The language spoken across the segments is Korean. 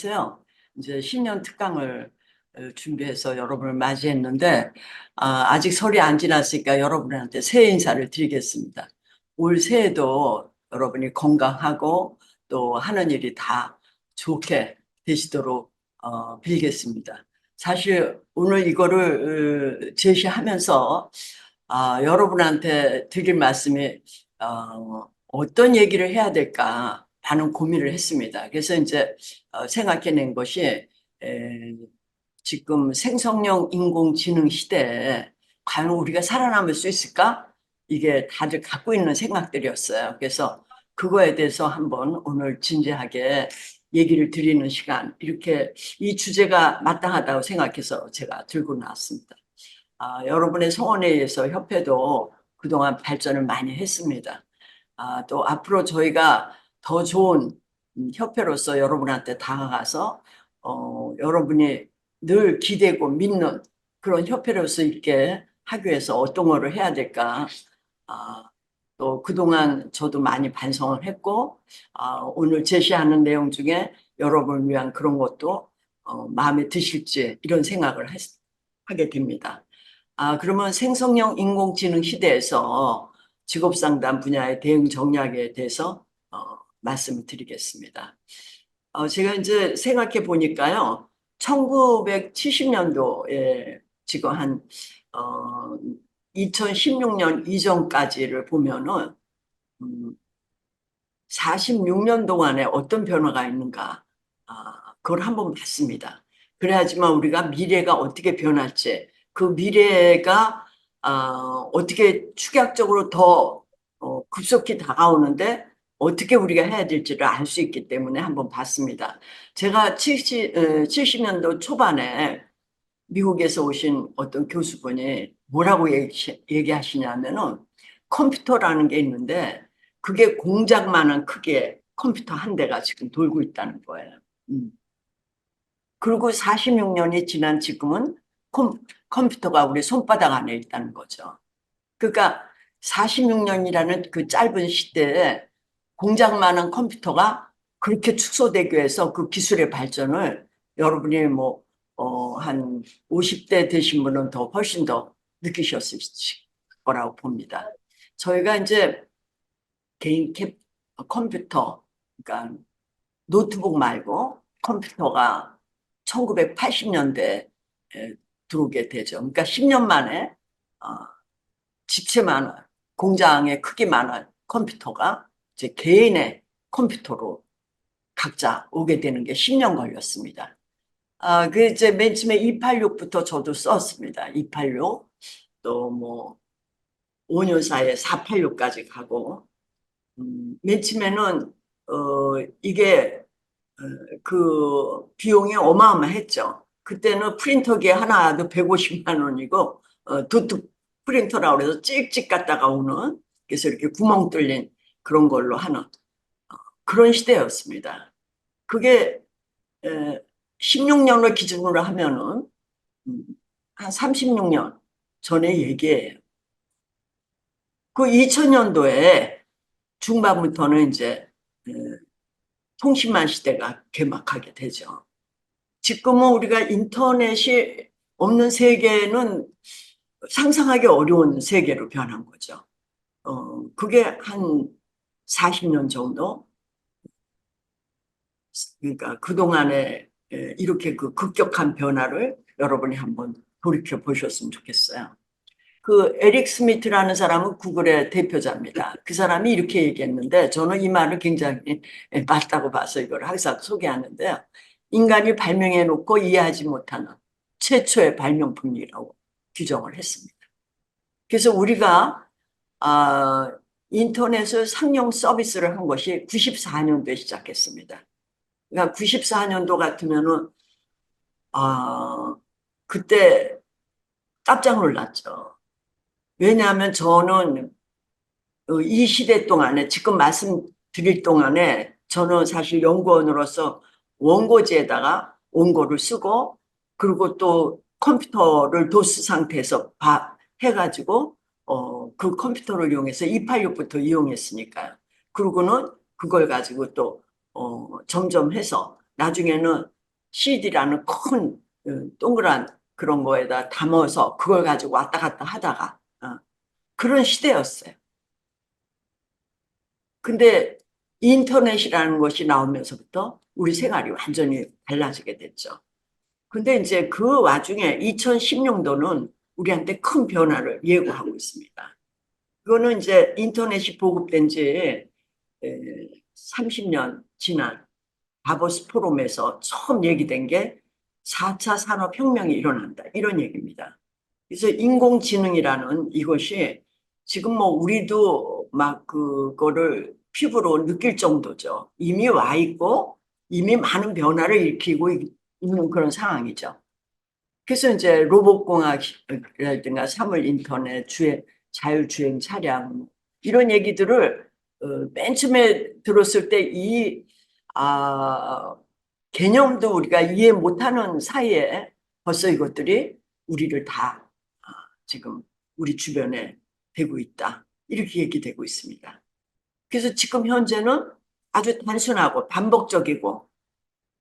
안녕하세요. 이제 신년 특강을 준비해서 여러분을 맞이했는데, 아직 설이 안 지났으니까 여러분한테 새해 인사를 드리겠습니다. 올 새해도 여러분이 건강하고 또 하는 일이 다 좋게 되시도록 빌겠습니다. 사실 오늘 이거를 제시하면서 여러분한테 드릴 말씀이 어떤 얘기를 해야 될까 하는 고민을 했습니다. 그래서 이제 생각해낸 것이 지금 생성형 인공지능 시대에 과연 우리가 살아남을 수 있을까? 이게 다들 갖고 있는 생각들이었어요. 그래서 그거에 대해서 한번 오늘 진지하게 얘기를 드리는 시간, 이렇게 이 주제가 마땅하다고 생각해서 제가 들고 나왔습니다. 여러분의 성원에 의해서 협회도 그동안 발전을 많이 했습니다. 또 앞으로 저희가 더 좋은 협회로서 여러분한테 다가가서 여러분이 늘 기대고 믿는 그런 협회로서 있게 하기 위해서 어떤 거를 해야 될까. 아, 또 그동안 저도 많이 반성을 했고 오늘 제시하는 내용 중에 여러분을 위한 그런 것도 마음에 드실지 이런 생각을 하게 됩니다. 그러면 생성형 인공지능 시대에서 직업상담 분야의 대응 전략에 대해서 말씀을 드리겠습니다. 제가 이제 생각해 보니까요, 1970년도에 지금 어, 2016년 이전까지를 보면은, 46년 동안에 어떤 변화가 있는가, 그걸 한번 봤습니다. 그래야지만 우리가 미래가 어떻게 변할지, 그 미래가 어떻게 축약적으로 더 급속히 다가오는데 어떻게 우리가 해야 될지를 알 수 있기 때문에 한번 봤습니다. 제가 70년도 초반에 미국에서 오신 어떤 교수분이 뭐라고 얘기하시냐면은 컴퓨터라는 게 있는데 그게 공장만한 크기의 컴퓨터 한 대가 지금 돌고 있다는 거예요. 음. 그리고 46년이 지난 지금은 컴퓨터가 우리 손바닥 안에 있다는 거죠. 그러니까 46년이라는 그 짧은 시대에 공장만한 컴퓨터가 그렇게 축소되기 위해서 그 기술의 발전을 여러분이 한 50대 되신 분은 더 훨씬 더 느끼셨을 거라고 봅니다. 저희가 이제 개인 컴퓨터, 그러니까 노트북 말고 컴퓨터가 1980년대에 들어오게 되죠. 그러니까 10년 만에 어, 집채만한 공장의 크기만한 컴퓨터가 이제 개인의 컴퓨터로 각자 오게 되는 게 10년 걸렸습니다. 그 이제 맨 처음에 286부터 저도 썼습니다. 286, 또 뭐 5년 사이에 486까지 가고, 맨 처음에는 이게 그 비용이 어마어마했죠. 그때는 프린터기 하나도 150만 원이고 도트 프린터라고 해서 찍찍 갔다가 오는, 그래서 이렇게 구멍 뚫린 그런 걸로 하는 그런 시대였습니다. 그게 16년을 기준으로 하면은 음, 한 36년 전의 얘기예요. 그 2000년도에 중반부터는 이제 어, 통신망 시대가 개막하게 되죠. 지금은 우리가 인터넷이 없는 세계는 상상하기 어려운 세계로 변한 거죠. 그게 한 40년 정도? 그러니까 그동안에 이렇게 그 급격한 변화를 여러분이 한번 돌이켜 보셨으면 좋겠어요. 그 에릭 스미트라는 사람은 구글의 대표자입니다. 그 사람이 이렇게 얘기했는데 저는 이 말을 굉장히 맞다고 봐서 이걸 항상 소개하는데요. 인간이 발명해 놓고 이해하지 못하는 최초의 발명품이라고 규정을 했습니다. 그래서 우리가 인터넷을 상용 서비스를 한 것이 94년도에 시작했습니다. 그러니까 94년도 같으면은 그때 깜짝 놀랐죠. 왜냐하면 저는 이 시대 동안에 지금 말씀드릴 동안에 저는 사실 연구원으로서 원고지에다가 원고를 쓰고 그리고 또 컴퓨터를 도스 상태에서 해가지고 그 컴퓨터를 이용해서 286부터 이용했으니까요. 그러고는 그걸 가지고 또 점점 해서 나중에는 CD라는 큰 동그란 그런 거에다 담아서 그걸 가지고 왔다 갔다 하다가 그런 시대였어요. 근데 인터넷이라는 것이 나오면서부터 우리 생활이 완전히 달라지게 됐죠. 근데 이제 그 와중에 2010년도는 우리한테 큰 변화를 예고하고 있습니다. 그거는 이제 인터넷이 보급된 지 30년 지난 다보스 포럼에서 처음 얘기된 게 4차 산업혁명이 일어난다. 이런 얘기입니다. 그래서 인공지능이라는 이것이 지금 뭐 우리도 막 그거를 피부로 느낄 정도죠. 이미 와 있고 이미 많은 변화를 일으키고 있는 그런 상황이죠. 그래서 이제 로봇공학이라든가 사물 인터넷, 자율주행 차량 이런 얘기들을 맨 처음에 들었을 때 아, 개념도 우리가 이해 못하는 사이에 벌써 이것들이 우리를 다 지금 우리 주변에 되고 있다. 이렇게 얘기되고 있습니다. 그래서 지금 현재는 아주 단순하고 반복적이고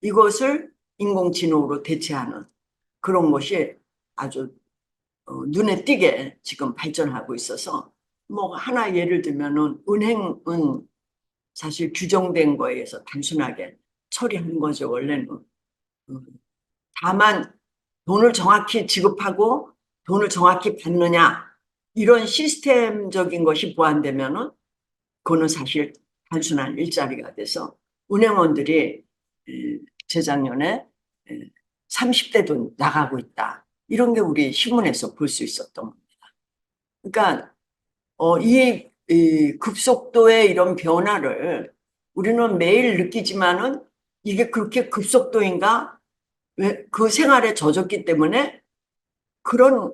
이것을 인공지능으로 대체하는 그런 것이 아주 눈에 띄게 지금 발전하고 있어서 뭐 하나 예를 들면은 은행은 사실 규정된 거에 의해서 단순하게 처리하는 거죠. 원래는 다만 돈을 정확히 지급하고 돈을 정확히 받느냐 이런 시스템적인 것이 보완되면은 그거는 사실 단순한 일자리가 돼서 은행원들이 재작년에 30대도 나가고 있다. 이런 게 우리 신문에서 볼 수 있었던 겁니다. 그러니까 이 급속도의 이런 변화를 우리는 매일 느끼지만은 이게 그렇게 급속도인가? 왜 그 생활에 젖었기 때문에 그런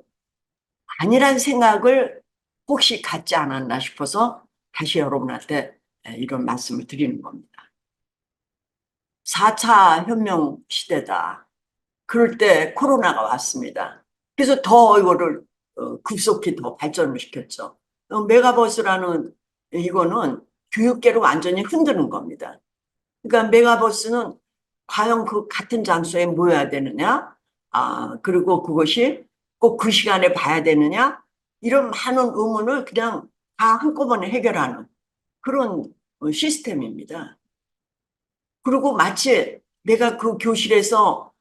아니란 생각을 혹시 갖지 않았나 싶어서 다시 여러분한테 이런 말씀을 드리는 겁니다. 4차 혁명 시대다. 그럴 때 코로나가 왔습니다. 그래서 더 이거를 급속히 더 발전을 시켰죠. 메가버스라는 이거는 교육계를 완전히 흔드는 겁니다. 그러니까 메가버스는 과연 그 같은 장소에 모여야 되느냐? 그리고 그것이 꼭 그 시간에 봐야 되느냐? 이런 많은 의문을 그냥 다 한꺼번에 해결하는 그런 시스템입니다. 그리고 마치 내가 그 교실에서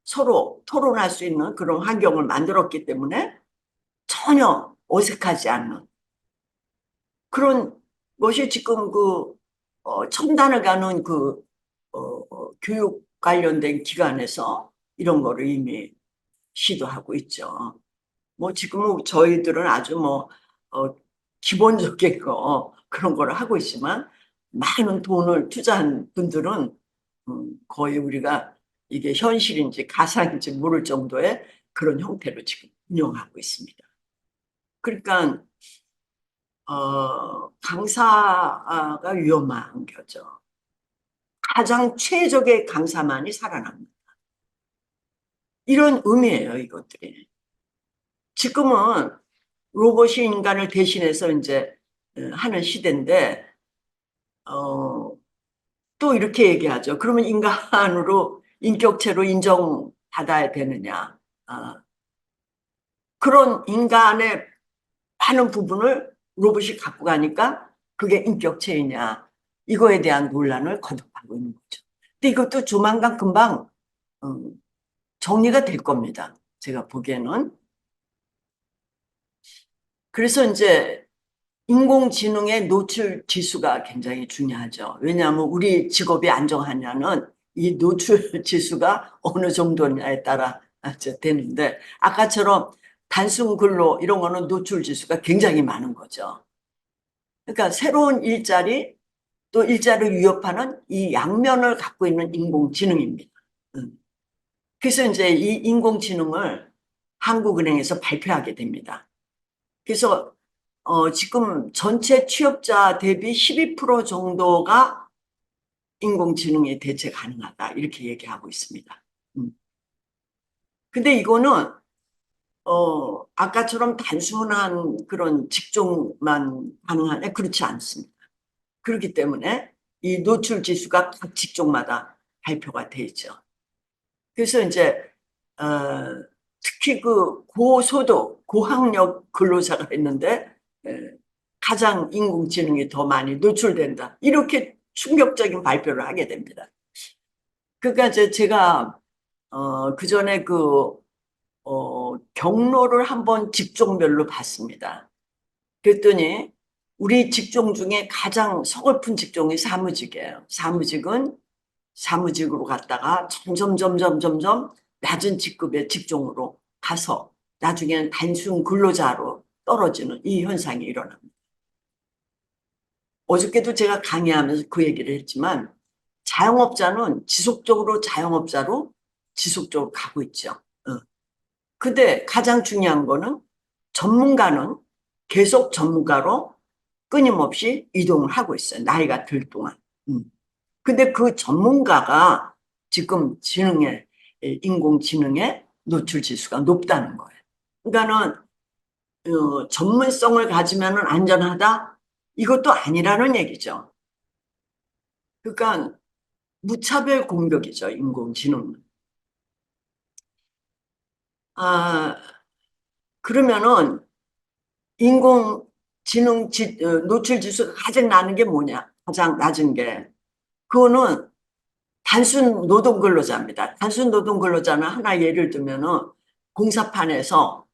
서로 토론할 수 있는 그런 환경을 만들었기 때문에 전혀 어색하지 않는 그런 것이 지금 첨단을 가는 교육 관련된 기관에서 이런 거를 이미 시도하고 있죠. 뭐 지금 저희들은 아주 기본적인 그런 거를 하고 있지만 많은 돈을 투자한 분들은 거의 우리가 이게 현실인지 가상인지 모를 정도의 그런 형태로 지금 운영하고 있습니다. 그러니까 강사가 위험한 거죠. 가장 최적의 강사만이 살아납니다. 이런 의미예요, 이것들이. 지금은 로봇이 인간을 대신해서 이제 하는 시대인데, 또 이렇게 얘기하죠. 그러면 인간으로, 인격체로 인정받아야 되느냐. 그런 인간의 많은 부분을 로봇이 갖고 가니까 그게 인격체이냐. 이거에 대한 논란을 거듭하고 있는 거죠. 근데 이것도 조만간 금방 어, 정리가 될 겁니다. 제가 보기에는. 그래서 이제 인공지능의 노출 지수가 굉장히 중요하죠. 왜냐하면 우리 직업이 안정하냐는 이 노출 지수가 어느 정도냐에 따라 되는데 아까처럼 단순 근로 이런 거는 노출 지수가 굉장히 많은 거죠. 그러니까 새로운 일자리 또 일자리를 위협하는 이 양면을 갖고 있는 인공지능입니다. 음. 그래서 이제 이 인공지능을 한국은행에서 발표하게 됩니다. 그래서 지금 전체 취업자 대비 12% 정도가 인공지능에 대체 가능하다 이렇게 얘기하고 있습니다. 근데 이거는 아까처럼 단순한 그런 직종만 가능하냐 그렇지 않습니다. 그렇기 때문에 이 노출 지수가 각 직종마다 발표가 돼 있죠. 그래서 이제 어, 특히 그 고소득, 고학력 근로자가 있는데 가장 인공지능이 더 많이 노출된다. 이렇게 충격적인 발표를 하게 됩니다. 그러니까 이제 제가 그 전에 경로를 한번 직종별로 봤습니다. 그랬더니 우리 직종 중에 가장 서글픈 직종이 사무직이에요. 사무직으로 갔다가 점점 낮은 직급의 직종으로 가서 나중에는 단순 근로자로 떨어지는 이 현상이 일어납니다. 어저께도 제가 강의하면서 그 얘기를 했지만 자영업자는 자영업자로 지속적으로 가고 있죠. 근데 가장 중요한 거는 전문가는 계속 전문가로 끊임없이 이동을 하고 있어요. 나이가 들 동안. 음. 근데 그 전문가가 지금 인공지능의 노출 지수가 높다는 거예요. 그러니까는 전문성을 가지면 안전하다? 이것도 아니라는 얘기죠. 그러니까 무차별 공격이죠, 인공지능은. 아, 그러면은 노출 지수가 가장 낮은 게 뭐냐? 가장 낮은 게. 그거는 단순 노동 근로자입니다. 단순 노동 근로자는 하나 예를 들면은 공사판에서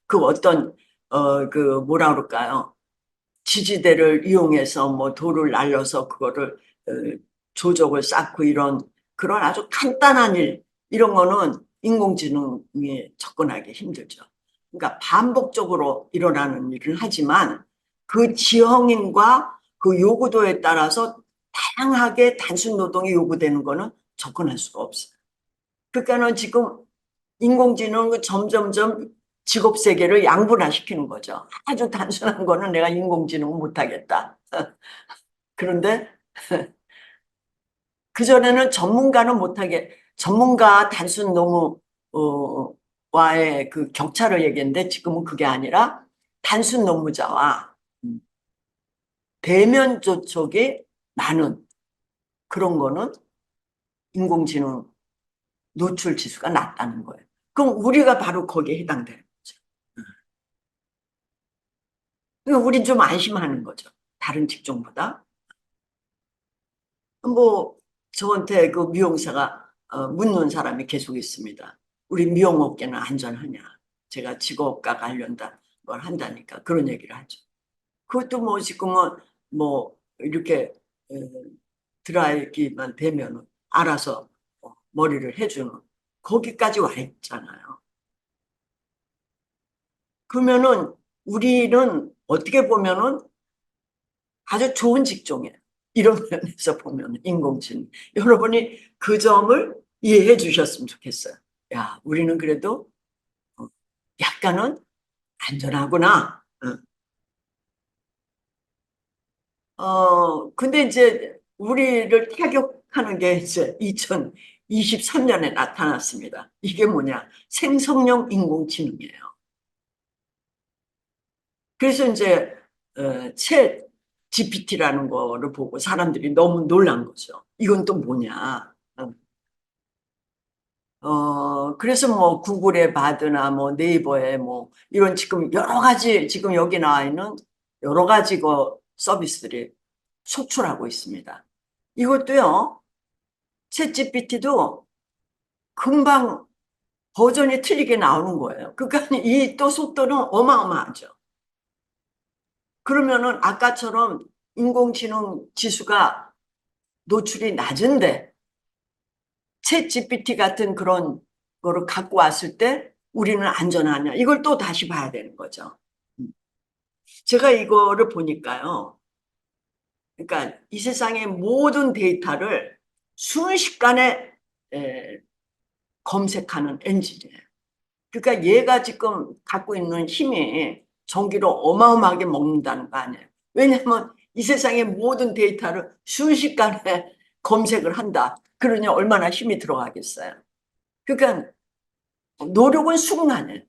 그 어떤 그 뭐라 그럴까요? 지지대를 이용해서 뭐 돌을 날려서 그거를 어, 조적을 쌓고 이런 그런 아주 간단한 일 이런 거는 인공지능에 접근하기 힘들죠. 그러니까 반복적으로 일어나는 일을 하지만 그 지형인과 그 요구도에 따라서 다양하게 단순 노동이 요구되는 거는 접근할 수가 없어요. 그러니까는 지금 인공지능은 점점점 직업 세계를 양분화시키는 거죠. 아주 단순한 거는 내가 인공지능은 못하겠다. 그런데 그전에는 전문가 단순 노무, 와의 그 격차를 얘기했는데 지금은 그게 아니라 단순 노무자와 대면 접촉이 많은 그런 거는 인공지능 노출 지수가 낮다는 거예요. 그럼 우리가 바로 거기에 해당되는 거죠. 그러니까 우린 좀 안심하는 거죠. 다른 직종보다. 뭐 저한테 그 미용사가 묻는 사람이 계속 있습니다. 우리 미용업계는 안전하냐? 제가 직업과 관련된 걸 한다니까 그런 얘기를 하죠. 그것도 뭐 지금은 뭐 이렇게 에, 드라이기만 되면 알아서 머리를 해주는 거기까지 와 있잖아요. 그러면은 우리는 어떻게 보면은 아주 좋은 직종이에요. 이런 면에서 보면 인공지능. 여러분이 그 점을 이해해 주셨으면 좋겠어요. 야, 우리는 그래도 약간은 안전하구나. 근데 이제 우리를 타격하는 게 이제 2023년에 나타났습니다. 이게 뭐냐? 생성형 인공지능이에요. 그래서 이제 챗 GPT라는 거를 보고 사람들이 너무 놀란 거죠. 이건 또 뭐냐? 그래서 뭐 구글의 바드나 뭐 네이버에 뭐 이런 지금 여러 가지 지금 여기 나와 있는 여러 가지 그 서비스들이 속출하고 있습니다. 이것도요, 챗 GPT도 금방 버전이 틀리게 나오는 거예요. 그러니까 이 또 속도는 어마어마하죠. 그러면은 아까처럼 인공지능 지수가 노출이 낮은데 챗 GPT 같은 그런 거를 갖고 왔을 때 우리는 안전하냐 이걸 또 다시 봐야 되는 거죠. 제가 이거를 보니까요. 그러니까 이 세상의 모든 데이터를 순식간에 에, 검색하는 엔진이에요. 그러니까 얘가 지금 갖고 있는 힘이 전기를 어마어마하게 먹는다는 거 아니에요. 왜냐하면 이 세상의 모든 데이터를 순식간에 검색을 한다. 그러니 얼마나 힘이 들어가겠어요. 그러니까 노력은 수긍하네.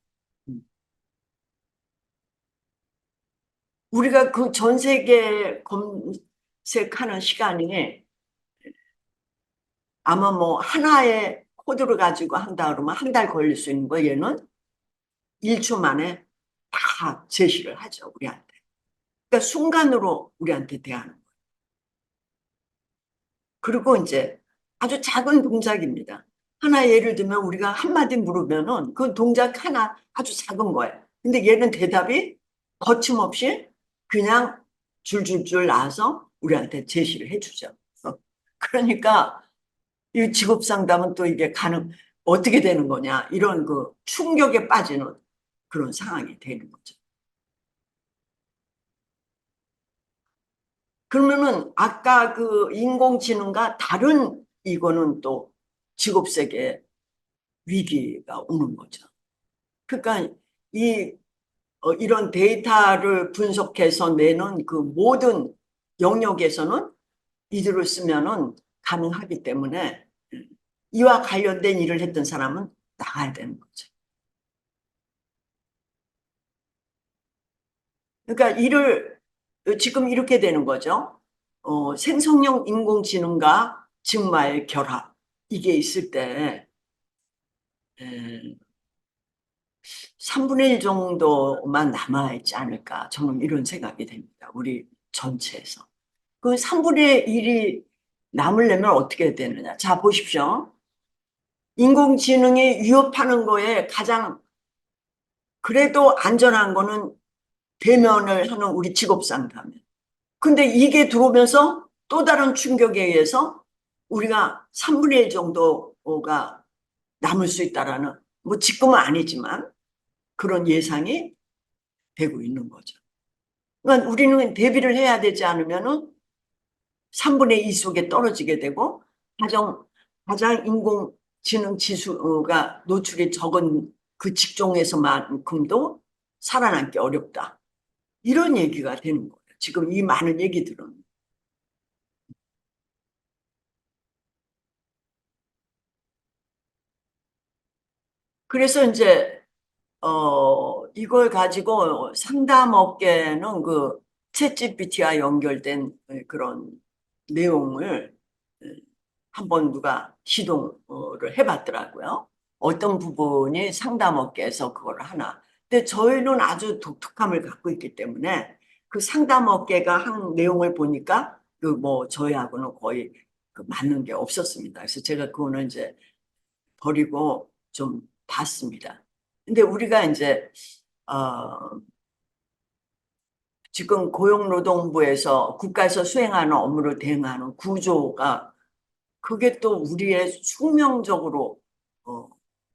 우리가 그 전 세계 검색하는 시간이 아마 뭐 하나의 코드를 가지고 한다 그러면 한 달 걸릴 수 있는 거 얘는 1초 만에 다 제시를 하죠, 우리한테. 그러니까 순간으로 우리한테 대하는 거예요. 그리고 이제 아주 작은 동작입니다. 하나 예를 들면 우리가 한마디 물으면은 그 동작 하나 아주 작은 거예요. 근데 얘는 대답이 거침없이 그냥 줄줄줄 나와서 우리한테 제시를 해주죠. 그러니까 이 직업 상담은 또 이게 어떻게 되는 거냐, 이런 그 충격에 빠지는 그런 상황이 되는 거죠. 그러면은 아까 그 인공지능과 다른 이거는 또 직업 세계에 위기가 오는 거죠. 그러니까 이런 데이터를 분석해서 내는 그 모든 영역에서는 이들을 쓰면은 가능하기 때문에 이와 관련된 일을 했던 사람은 나가야 되는 거죠. 그러니까 지금 이렇게 되는 거죠. 생성형 인공지능과 직무의 결합, 이게 있을 때 3분의 1 정도만 남아있지 않을까, 저는 이런 생각이 됩니다. 우리 전체에서. 그 3분의 1이 남으려면 어떻게 되느냐. 자, 보십시오. 인공지능이 위협하는 거에 가장 그래도 안전한 거는 대면을 하는 우리 직업 상담. 근데 이게 들어오면서 또 다른 충격에 의해서 우리가 3분의 1 정도가 남을 수 있다라는, 뭐 지금은 아니지만 그런 예상이 되고 있는 거죠. 그러니까 우리는 대비를 해야 되지 않으면은 3분의 2 속에 떨어지게 되고 가장 인공지능 지수가 노출이 적은 그 직종에서만큼도 살아남기 어렵다. 이런 얘기가 되는 거예요. 지금 이 많은 얘기들은. 그래서 이제 이걸 가지고 상담업계는 그 챗GPT와 연결된 그런 내용을 한번 누가 시도를 해봤더라고요. 어떤 부분이 상담업계에서 그걸 하나. 근데 저희는 아주 독특함을 갖고 있기 때문에 그 상담업계가 한 내용을 보니까 그 뭐 저희하고는 거의 그 맞는 게 없었습니다. 그래서 제가 그거는 이제 버리고 좀 봤습니다. 근데 우리가 이제 어, 지금 고용노동부에서 국가에서 수행하는 업무를 대행하는 구조가 그게 또 우리의 숙명적으로 어,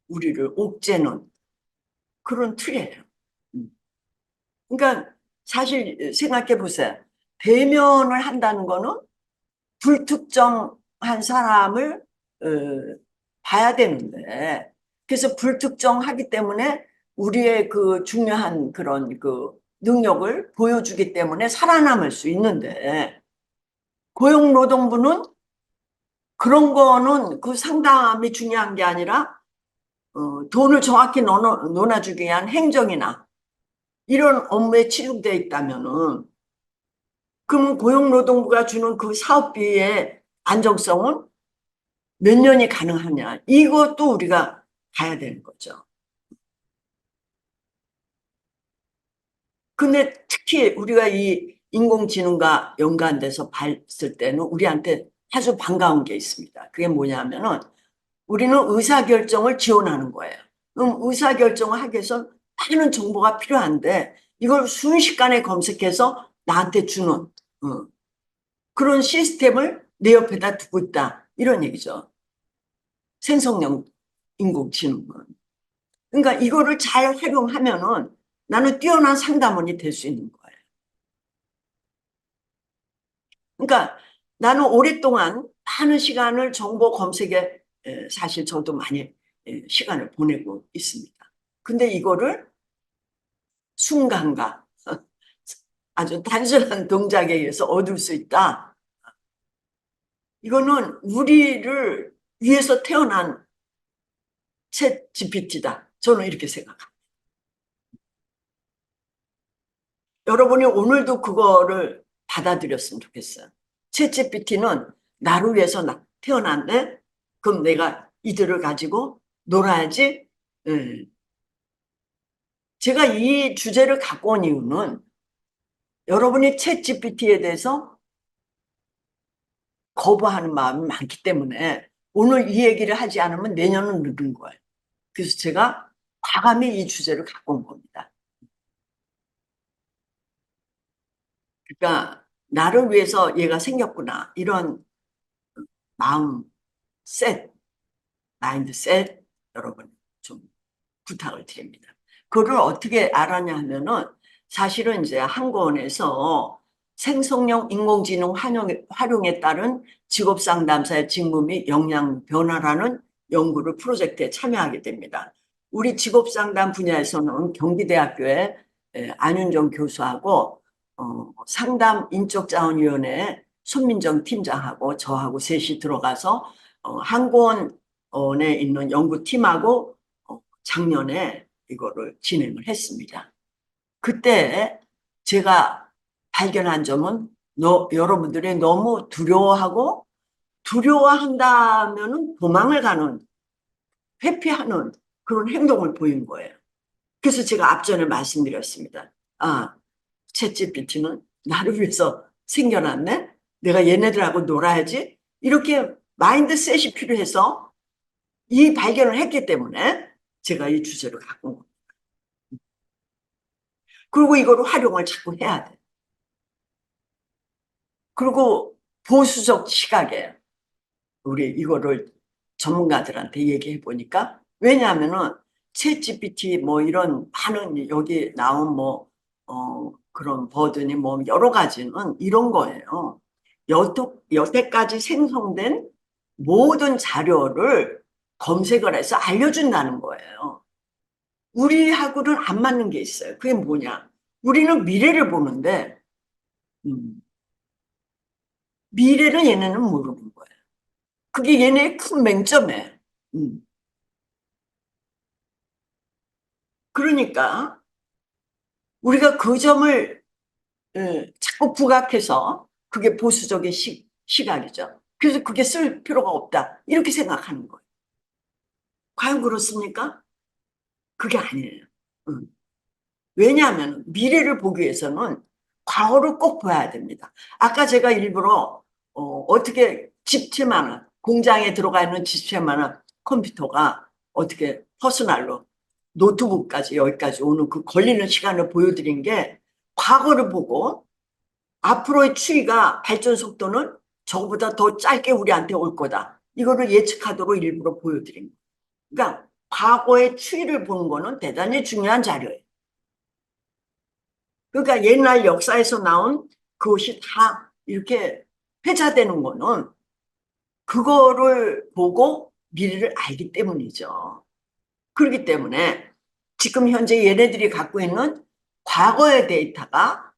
우리를 옥죄는 그런 틀이에요. 음. 그러니까 사실 생각해 보세요. 대면을 한다는 거는 불특정한 사람을 어, 봐야 되는데, 그래서 불특정하기 때문에 우리의 그 중요한 그런 그 능력을 보여주기 때문에 살아남을 수 있는데, 고용노동부는 그런 거는 그 상담이 중요한 게 아니라 돈을 정확히 논아주기 위한 행정이나 이런 업무에 치중되어 있다면은, 그럼 고용노동부가 주는 그 사업비의 안정성은 몇 년이 가능하냐, 이것도 우리가 봐야 되는 거죠. 근데 특히 우리가 이 인공지능과 연관돼서 봤을 때는 우리한테 아주 반가운 게 있습니다. 그게 뭐냐면은 우리는 의사결정을 지원하는 거예요. 그럼 의사결정을 하기 위해서 많은 정보가 필요한데 이걸 순식간에 검색해서 나한테 주는 그런 시스템을 내 옆에다 두고 있다, 이런 얘기죠. 생성형 인공지능은. 그러니까 이거를 잘 활용하면은 나는 뛰어난 상담원이 될 수 있는 거예요. 그러니까 나는 오랫동안 많은 시간을 정보 검색에 사실 저도 많이 시간을 보내고 있습니다. 근데 이거를 순간과 아주 단순한 동작에 의해서 얻을 수 있다. 이거는 우리를 위해서 태어난 챗 GPT다. 저는 이렇게 생각합니다. 여러분이 오늘도 그거를 받아들였으면 좋겠어요. 챗 GPT는 나를 위해서 태어났네? 그럼 내가 이들을 가지고 놀아야지. 예. 제가 이 주제를 갖고 온 이유는 여러분이 챗 GPT에 대해서 거부하는 마음이 많기 때문에 오늘 이 얘기를 하지 않으면 내년은 늦은 거예요. 그래서 제가 과감히 이 주제를 갖고 온 겁니다. 그러니까 나를 위해서 얘가 생겼구나. 이런 마음, 셋, 마인드셋 여러분 좀 부탁을 드립니다. 그걸 어떻게 알았냐 하면은 사실은 이제 한국원에서 생성형 인공지능 활용에 따른 직업상담사의 직무 및 역량 변화라는 연구를 프로젝트에 참여하게 됩니다. 우리 직업상담 분야에서는 경기대학교의 안윤정 교수하고 상담 인적자원위원회 손민정 팀장하고 저하고 셋이 들어가서 한국원에 있는 연구팀하고 작년에 이거를 진행을 했습니다. 그때 제가 발견한 점은 여러분들이 너무 두려워한다면은 도망을 가는, 회피하는 그런 행동을 보인 거예요. 그래서 제가 앞전에 말씀드렸습니다. 아, 챗GPT는 나를 위해서 생겨났네? 내가 얘네들하고 놀아야지? 이렇게 마인드셋이 필요해서 이 발견을 했기 때문에 제가 이 주제를 갖고 온 겁니다. 그리고 이거를 활용을 자꾸 해야 돼. 그리고 보수적 시각에 우리 이거를 전문가들한테 얘기해 보니까 왜냐하면은 챗 GPT 뭐 이런 많은 여기 나온 뭐 그런 버전이 뭐 여러 가지는 이런 거예요. 여태까지 생성된 모든 자료를 검색을 해서 알려준다는 거예요. 우리하고는 안 맞는 게 있어요. 그게 뭐냐? 우리는 미래를 보는데 음, 미래는 얘네는 모르는 거예요. 그게 얘네의 큰 맹점이에요. 음. 그러니까 우리가 그 점을 자꾸 부각해서 그게 보수적인 시각이죠. 그래서 그게 쓸 필요가 없다. 이렇게 생각하는 거예요. 과연 그렇습니까? 그게 아니에요. 음. 왜냐하면 미래를 보기 위해서는 과거를 꼭 봐야 됩니다. 아까 제가 일부러 어떻게 집채만은 공장에 들어가 있는 집채만은 컴퓨터가 어떻게 퍼스널로 노트북까지 여기까지 오는 그 걸리는 시간을 보여드린 게 과거를 보고 앞으로의 추이가 발전 속도는 저보다 더 짧게 우리한테 올 거다. 이거를 예측하도록 일부러 보여드린 거예요. 그러니까 과거의 추이를 보는 거는 대단히 중요한 자료예요. 그러니까 옛날 역사에서 나온 그것이 다 이렇게 회자되는 거는 그거를 보고 미래를 알기 때문이죠. 그렇기 때문에 지금 현재 얘네들이 갖고 있는 과거의 데이터가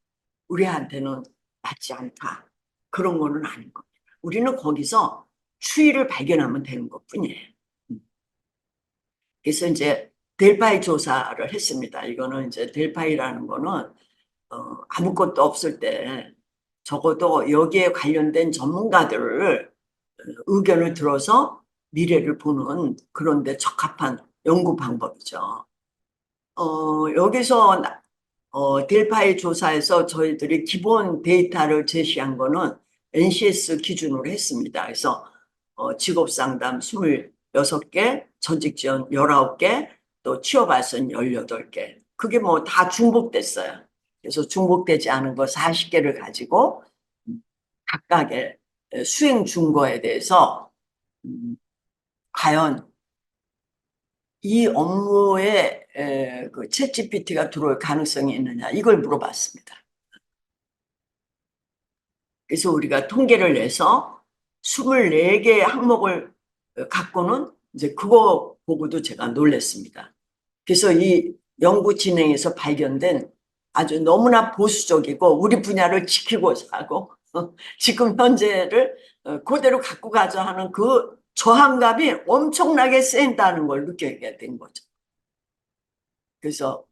우리한테는 맞지 않다. 그런 거는 아닌 겁니다. 우리는 거기서 추이를 발견하면 되는 것 뿐이에요. 그래서 이제 델파이 조사를 했습니다. 이거는 이제 델파이라는 거는 아무것도 없을 때 적어도 여기에 관련된 전문가들을 의견을 들어서 미래를 보는 그런 데 적합한 연구 방법이죠. 여기서 델파이 조사에서 저희들이 기본 데이터를 제시한 거는 NCS 기준으로 했습니다. 그래서 직업상담 26개, 전직지원 19개, 또 취업발전 18개. 그게 뭐 다 중복됐어요. 그래서 중복되지 않은 거 40개를 가지고 각각의 수행 준거에 대해서 음, 과연 이 업무에 그 챗GPT가 들어올 가능성이 있느냐 이걸 물어봤습니다. 그래서 우리가 통계를 내서 24개 항목을 갖고는 이제 그거 보고도 제가 놀랐습니다. 그래서 이 연구 진행에서 발견된 아주 너무나 보수적이고 우리 분야를 지키고자 하고 지금 현재를 그대로 갖고 가자 하는 그 저항감이 엄청나게 센다는 걸 느끼게 된 거죠. 그래서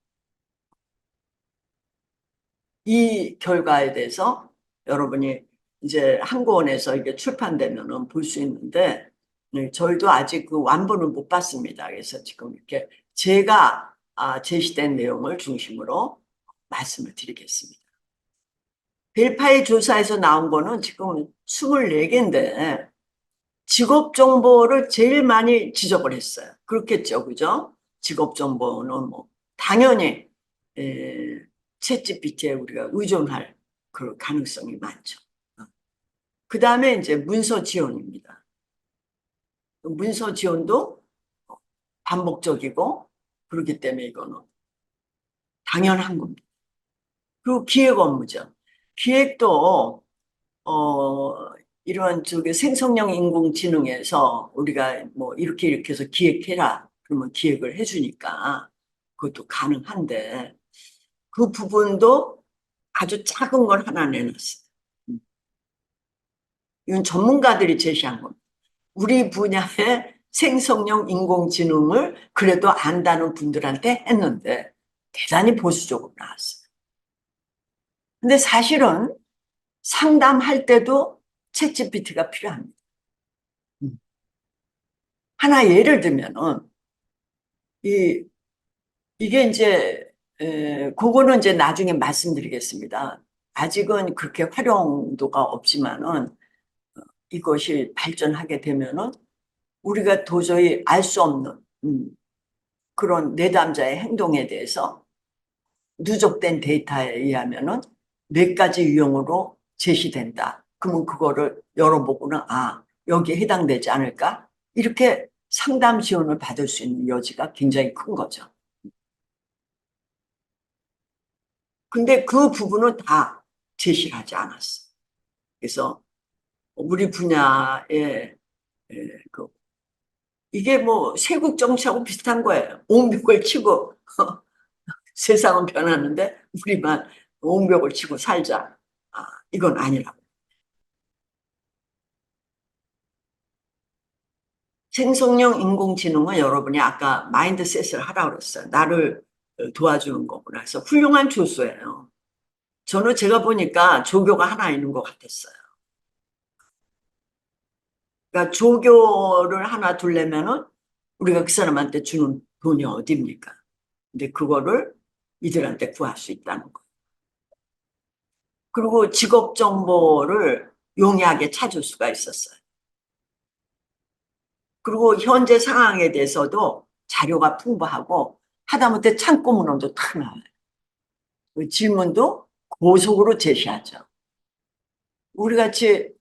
이 결과에 대해서 여러분이 이제 한국원에서 이게 출판되면은 볼 수 있는데 네, 저희도 아직 그 완본을 못 봤습니다. 그래서 지금 이렇게 제가 제시된 내용을 중심으로 말씀을 드리겠습니다. 벨파이 조사에서 나온 거는 지금 24개인데 직업 정보를 제일 많이 지적을 했어요. 그렇겠죠, 그죠? 직업 정보는 뭐 당연히 챗 GPT에 우리가 의존할 그 가능성이 많죠. 그 다음에 이제 문서 지원입니다. 문서 지원도 반복적이고 그렇기 때문에 이거는 당연한 겁니다. 그리고 기획 업무죠. 기획도 이런 저기 생성형 인공지능에서 우리가 뭐 이렇게 해서 기획해라 그러면 기획을 해주니까 그것도 가능한데 그 부분도 아주 작은 걸 하나 내놨어요. 이건 전문가들이 제시한 겁니다. 우리 분야의 생성형 인공지능을 그래도 안다는 분들한테 했는데 대단히 보수적으로 나왔어요. 근데 사실은 상담할 때도 챗GPT가 필요합니다. 하나 예를 들면은 이게 이제 그거는 이제 나중에 말씀드리겠습니다. 아직은 그렇게 활용도가 없지만은 이것이 발전하게 되면은 우리가 도저히 알 수 없는 그런 내담자의 행동에 대해서 누적된 데이터에 의하면은 몇 가지 유형으로 제시된다. 그러면 그거를 열어보고는 여기에 해당되지 않을까? 이렇게 상담 지원을 받을 수 있는 여지가 굉장히 큰 거죠. 근데 그 부분은 다 제시를 하지 않았어. 그래서 우리 분야에 그 이게 뭐 세국 정치하고 비슷한 거예요. 옹벽을 치고 세상은 변하는데 우리만 옹벽을 치고 살자. 이건 아니라고. 생성형 인공지능은 여러분이 아까 마인드셋을 하라고 그랬어요. 나를 도와주는 거구나. 그래서 훌륭한 조수예요. 저는 제가 보니까 조교가 하나 있는 것 같았어요. 그러니까 조교를 하나 두려면은 우리가 그 사람한테 주는 돈이 어딥니까? 근데 그거를 이들한테 구할 수 있다는 거. 그리고 직업 정보를 용이하게 찾을 수가 있었어요. 그리고 현재 상황에 대해서도 자료가 풍부하고 하다못해 창고 문헌도 다 나와요. 그 질문도 고속으로 제시하죠. 우리 같이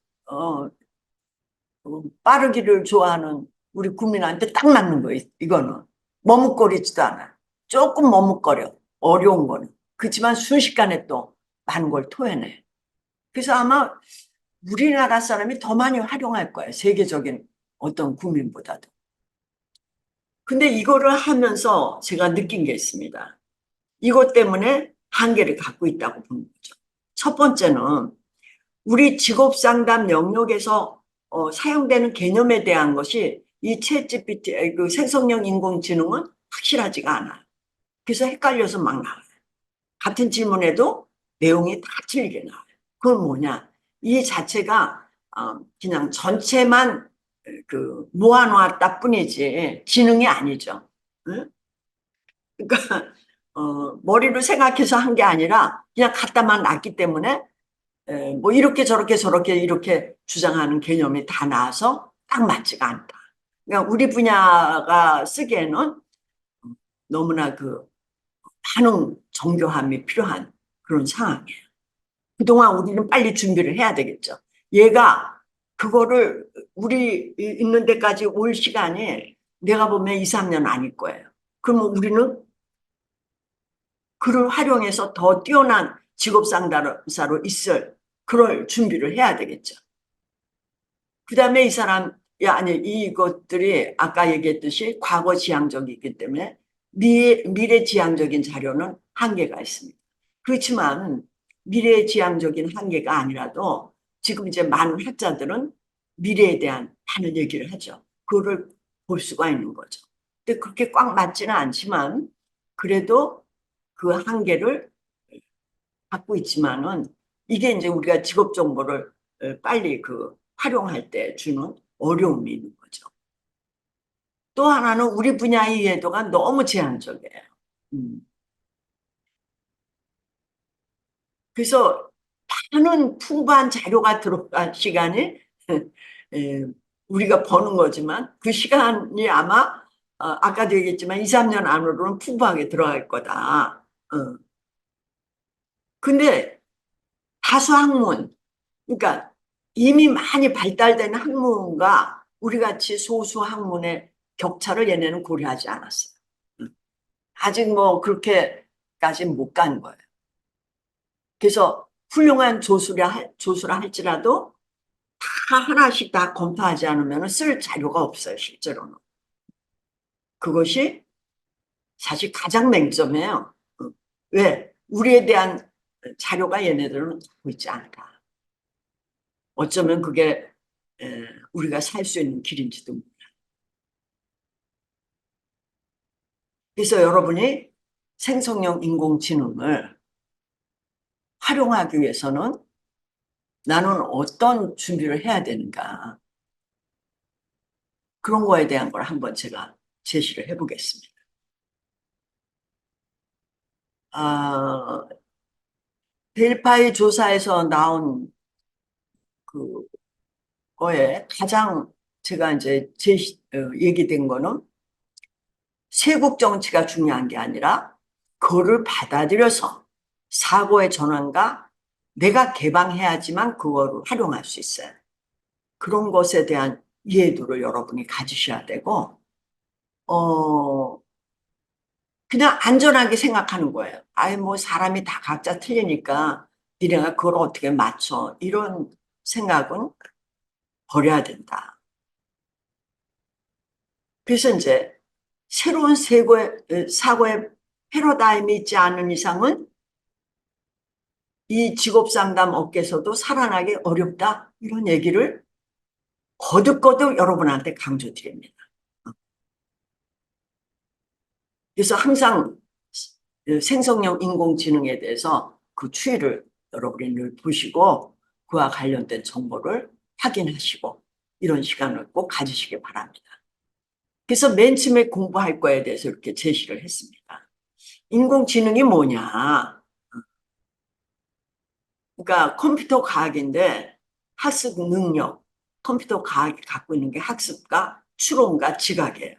빠르기를 좋아하는 우리 국민한테 딱 맞는 거예요. 이거는 머뭇거리지도 않아. 조금 머뭇거려. 어려운 거는. 그렇지만 순식간에 또 많은 걸 토해내. 그래서 아마 우리나라 사람이 더 많이 활용할 거예요. 세계적인 어떤 국민보다도. 근데 이거를 하면서 제가 느낀 게 있습니다. 이것 때문에 한계를 갖고 있다고 보는 거죠. 첫 번째는 우리 직업 상담 영역에서 사용되는 개념에 대한 것이 이 챗GPT, 그 생성형 인공지능은 확실하지가 않아요. 그래서 헷갈려서 막 나와요. 같은 질문에도 내용이 다 틀리게 나와요. 그건 뭐냐? 이 자체가 그냥 전체만 모아놓았다 뿐이지 지능이 아니죠. 응? 그러니까 머리로 생각해서 한 게 아니라 그냥 갖다만 놨기 때문에 뭐 이렇게 저렇게 저렇게 이렇게 주장하는 개념이 다 나와서 딱 맞지가 않다. 그러니까 우리 분야가 쓰기에는 너무나 그 반응 정교함이 필요한 그런 상황이에요. 그동안 우리는 빨리 준비를 해야 되겠죠. 얘가 그거를 우리 있는 데까지 올 시간이 내가 보면 2, 3년 아닐 거예요. 그러면 우리는 그를 활용해서 더 뛰어난 직업 상담사로 있을 그럴 준비를 해야 되겠죠. 그 다음에 이 사람, 아니, 이것들이 아까 얘기했듯이 과거 지향적이기 때문에 미래 지향적인 자료는 한계가 있습니다. 그렇지만 미래 지향적인 한계가 아니라도 지금 이제 많은 학자들은 미래에 대한 많은 얘기를 하죠. 그거를 볼 수가 있는 거죠. 근데 그렇게 꽉 맞지는 않지만 그래도 그 한계를 갖고 있지만은 이게 이제 우리가 직업 정보를 빨리 활용할 때 주는 어려움이 있는 거죠. 또 하나는 우리 분야의 이해도가 너무 제한적이에요. 음. 그래서 많은 풍부한 자료가 들어간 시간이 에, 우리가 버는 거지만 그 시간이 아마 아까도 얘기했지만 2, 3년 안으로는 풍부하게 들어갈 거다. 근데 다수 학문, 그러니까 이미 많이 발달된 학문과 우리 같이 소수 학문의 격차를 얘네는 고려하지 않았어요. 음. 아직 뭐 그렇게까지 못 간 거예요. 그래서 훌륭한 조수라 할지라도 다 하나씩 다 검토하지 않으면 쓸 자료가 없어요, 실제로는. 그것이 사실 가장 맹점이에요. 왜? 우리에 대한 자료가 얘네들은 갖고 있지 않다. 어쩌면 그게 우리가 살 수 있는 길인지도 몰라요. 그래서 여러분이 생성형 인공지능을 활용하기 위해서는 나는 어떤 준비를 해야 되는가. 그런 거에 대한 걸 한번 제가 제시를 해보겠습니다. 아, 델파이 조사에서 나온 그 거에 가장 제가 이제 얘기된 거는 세국 정치가 중요한 게 아니라 그거를 받아들여서 사고의 전환과 내가 개방해야지만 그거를 활용할 수 있어요. 그런 것에 대한 이해도를 여러분이 가지셔야 되고, 어, 그냥 안전하게 생각하는 거예요. 아예 뭐 사람이 다 각자 틀리니까 니네가 그걸 어떻게 맞춰. 이런 생각은 버려야 된다. 그래서 이제 새로운 사고의 패러다임이 있지 않은 이상은 이 직업 상담 업계에서도 살아나기 어렵다. 이런 얘기를 거듭거듭 여러분한테 강조드립니다. 그래서 항상 생성형 인공지능에 대해서 그 추이를 여러분이 늘 보시고 그와 관련된 정보를 확인하시고 이런 시간을 꼭 가지시기 바랍니다. 그래서 맨 처음에 공부할 거에 대해서 이렇게 제시를 했습니다. 인공지능이 뭐냐? 그러니까 컴퓨터 과학인데 학습 능력, 컴퓨터 과학이 갖고 있는 게 학습과 추론과 지각이에요.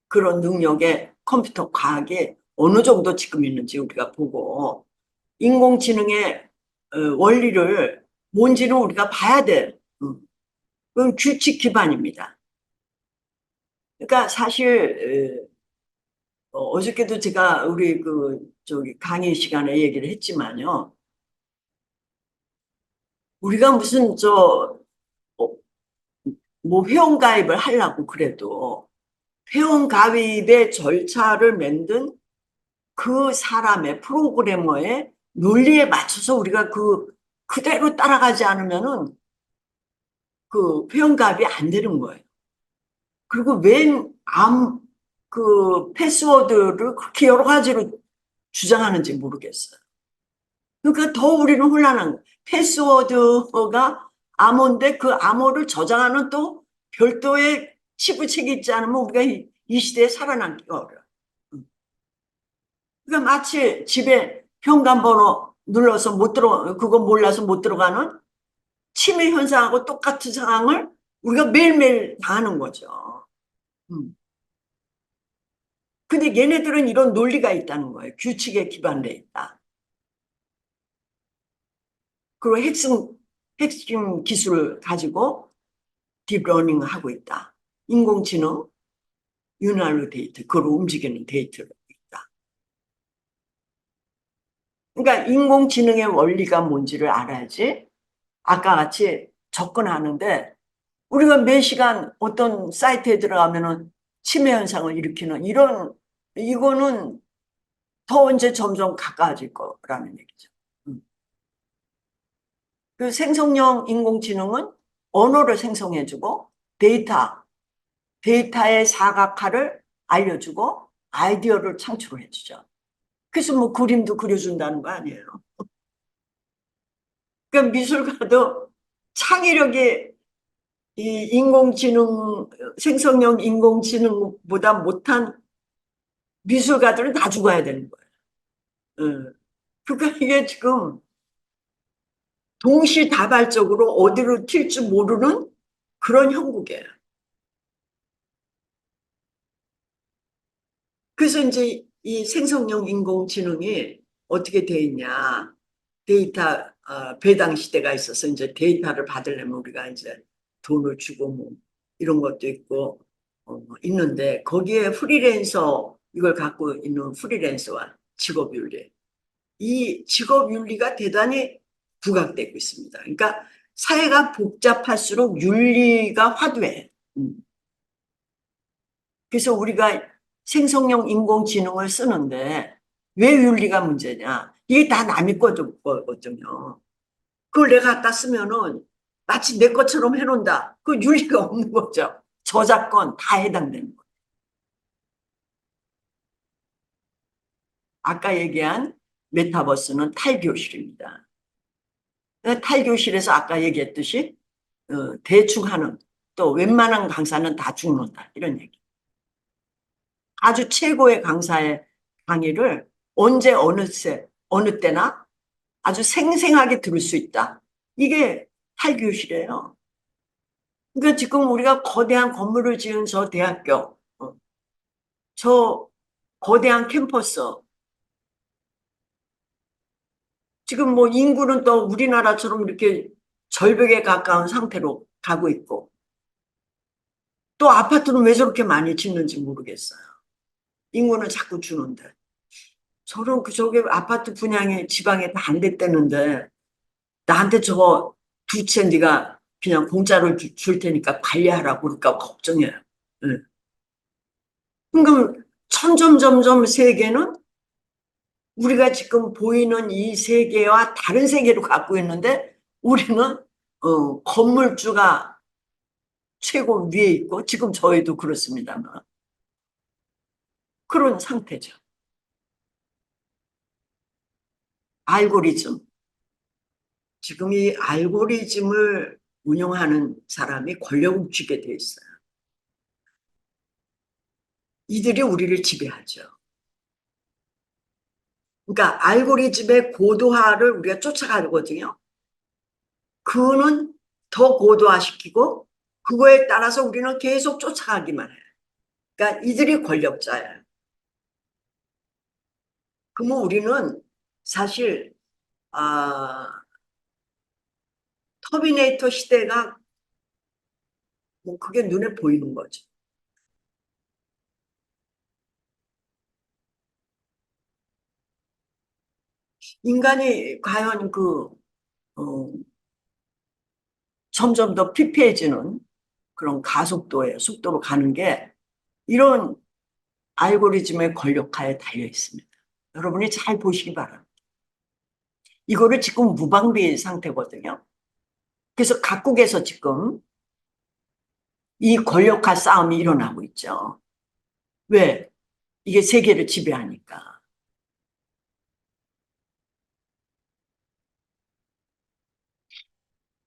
그런 능력의 컴퓨터 과학이 어느 정도 지금 있는지 우리가 보고 인공지능의 원리를 뭔지는 우리가 봐야 돼. 그건 규칙 기반입니다. 그러니까 사실 어저께도 제가 우리 그 저기 강의 시간에 얘기를 했지만요. 우리가 무슨 어, 뭐 회원가입을 하려고 그래도 회원가입의 절차를 만든 그 사람의 프로그래머의 논리에 맞춰서 우리가 그대로 따라가지 않으면은 그 회원가입이 안 되는 거예요. 그리고 그 패스워드를 그렇게 여러 가지로 주장하는지 모르겠어요. 그러니까 더 우리는 혼란한 거예요. 패스워드가 암호인데 그 암호를 저장하는 또 별도의 치부책이 있지 않으면 우리가 이 시대에 살아남기가 어려워요. 그러니까 마치 집에 현관번호 눌러서 그거 몰라서 못 들어가는 치매 현상하고 똑같은 상황을 우리가 매일매일 당하는 거죠. 음. 근데 얘네들은 이런 논리가 있다는 거예요. 규칙에 기반돼 있다. 그리고 핵심 기술을 가지고 딥러닝을 하고 있다. 인공지능, 윤활유 데이터, 그걸 움직이는 데이터가 있다. 그러니까 인공지능의 원리가 뭔지를 알아야지 아까 같이 접근하는데 우리가 매 시간 어떤 사이트에 들어가면은 치매 현상을 일으키는 이거는 더 이제 점점 가까워질 거라는 얘기죠. 음. 그 생성형 인공지능은 언어를 생성해주고 데이터의 사각화를 알려주고 아이디어를 창출해주죠. 그래서 뭐 그림도 그려준다는 거 아니에요. 그러니까 미술가도 창의력이 이 인공지능, 생성형 인공지능보다 못한 미술가들은 다 죽어야 되는 거예요. 그러니까 이게 지금 동시다발적으로 어디로 튈지 모르는 그런 형국이에요. 그래서 이제 이 생성형 인공지능이 어떻게 돼 있냐. 데이터 배당 시대가 있어서 이제 데이터를 받으려면 우리가 이제 돈을 주고 뭐 이런 것도 있고 있는데 거기에 프리랜서 이걸 갖고 있는 프리랜서와 직업윤리 이 직업윤리가 대단히 부각되고 있습니다. 그러니까 사회가 복잡할수록 윤리가 화두해. 그래서 우리가 생성형 인공지능을 쓰는데 왜 윤리가 문제냐? 이게 다 남의 거거든요. 그걸 내가 갖다 쓰면은 마치 내 것처럼 해놓는다. 그 윤리가 없는 거죠. 저작권 다 해당되는 거예요. 아까 얘기한 메타버스는 탈교실입니다. 탈교실에서 아까 얘기했듯이 대충 하는 또 웬만한 강사는 다 죽는다. 이런 얘기. 아주 최고의 강사의 강의를 언제 어느 때나 아주 생생하게 들을 수 있다. 이게 탈교실이에요. 그러니까 지금 우리가 거대한 건물을 지은 저 대학교, 저 거대한 캠퍼스, 지금 뭐 인구는 또 우리나라처럼 이렇게 절벽에 가까운 상태로 가고 있고, 또 아파트는 왜 저렇게 많이 짓는지 모르겠어요. 인구는 자꾸 주는데. 저런 저게 아파트 분양이 지방에 다 안 됐다는데, 나한테 저거 두 채 네가 그냥 공짜로 줄 테니까 관리하라고 그럴까 걱정해요. 응. 그럼 점점 세계는 우리가 지금 보이는 이 세계와 다른 세계로 갖고 있는데 우리는 건물주가 최고 위에 있고 지금 저희도 그렇습니다만 그런 상태죠. 알고리즘. 지금 이 알고리즘을 운영하는 사람이 권력을 쥐게 돼 있어요. 이들이 우리를 지배하죠. 그러니까 알고리즘의 고도화를 우리가 쫓아가거든요. 그거는 더 고도화시키고 그거에 따라서 우리는 계속 쫓아가기만 해요. 그러니까 이들이 권력자예요. 그러면 우리는 사실 터미네이터 시대가 뭐 그게 눈에 보이는 거죠. 인간이 과연 어, 점점 더 피폐해지는 그런 가속도의 속도로 가는 게 이런 알고리즘의 권력하에 달려 있습니다. 여러분이 잘 보시기 바랍니다. 이거를 지금 무방비 상태거든요. 그래서 각국에서 지금 이 권력화 싸움이 일어나고 있죠. 왜? 이게 세계를 지배하니까.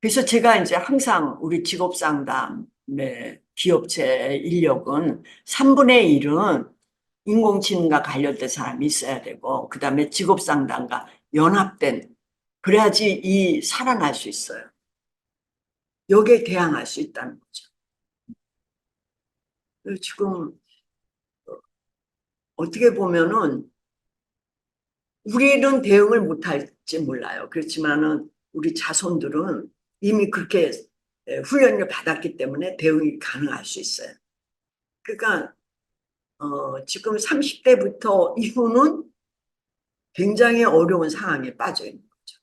그래서 제가 이제 항상 우리 직업 상담의 기업체 인력은 3분의 1은 인공지능과 관련된 사람이 있어야 되고, 그 다음에 직업 상담과 연합된, 그래야지 이 살아날 수 있어요. 여기에 대항할 수 있다는 거죠. 지금 어떻게 보면은 우리는 대응을 못할지 몰라요. 그렇지만은 우리 자손들은 이미 그렇게 훈련을 받았기 때문에 대응이 가능할 수 있어요. 그러니까 지금 30대부터 이후는 굉장히 어려운 상황에 빠져 있는 거죠.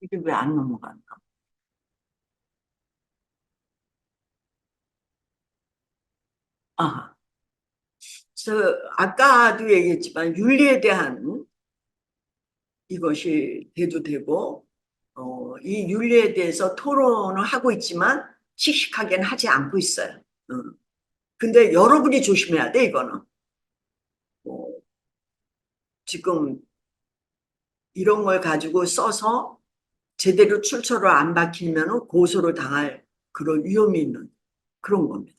이게 왜 안 넘어가나? 아, 아까도 얘기했지만 윤리에 대한 이것이 대두되고 이 윤리에 대해서 토론을 하고 있지만 씩씩하게는 하지 않고 있어요. 근데 여러분이 조심해야 돼, 이거는. 어, 지금 이런 걸 가지고 써서 제대로 출처를 안 밝히면 고소를 당할 그런 위험이 있는 그런 겁니다.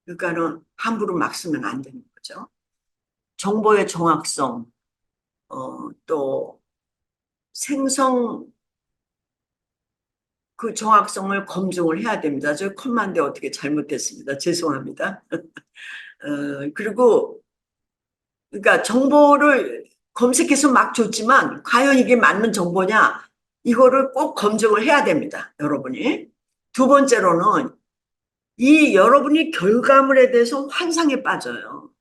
그러니까는 함부로 막 쓰면 안 되는 거죠. 정보의 정확성, 또 생성 그 정확성을 검증을 해야 됩니다. 저 컴만드 어떻게 잘못했습니다. 죄송합니다. 그리고 그러니까 정보를 검색해서 막 줬지만 과연 이게 맞는 정보냐 이거를 꼭 검증을 해야 됩니다. 여러분이. 두 번째로는 이 여러분이 결과물에 대해서 환상에 빠져요.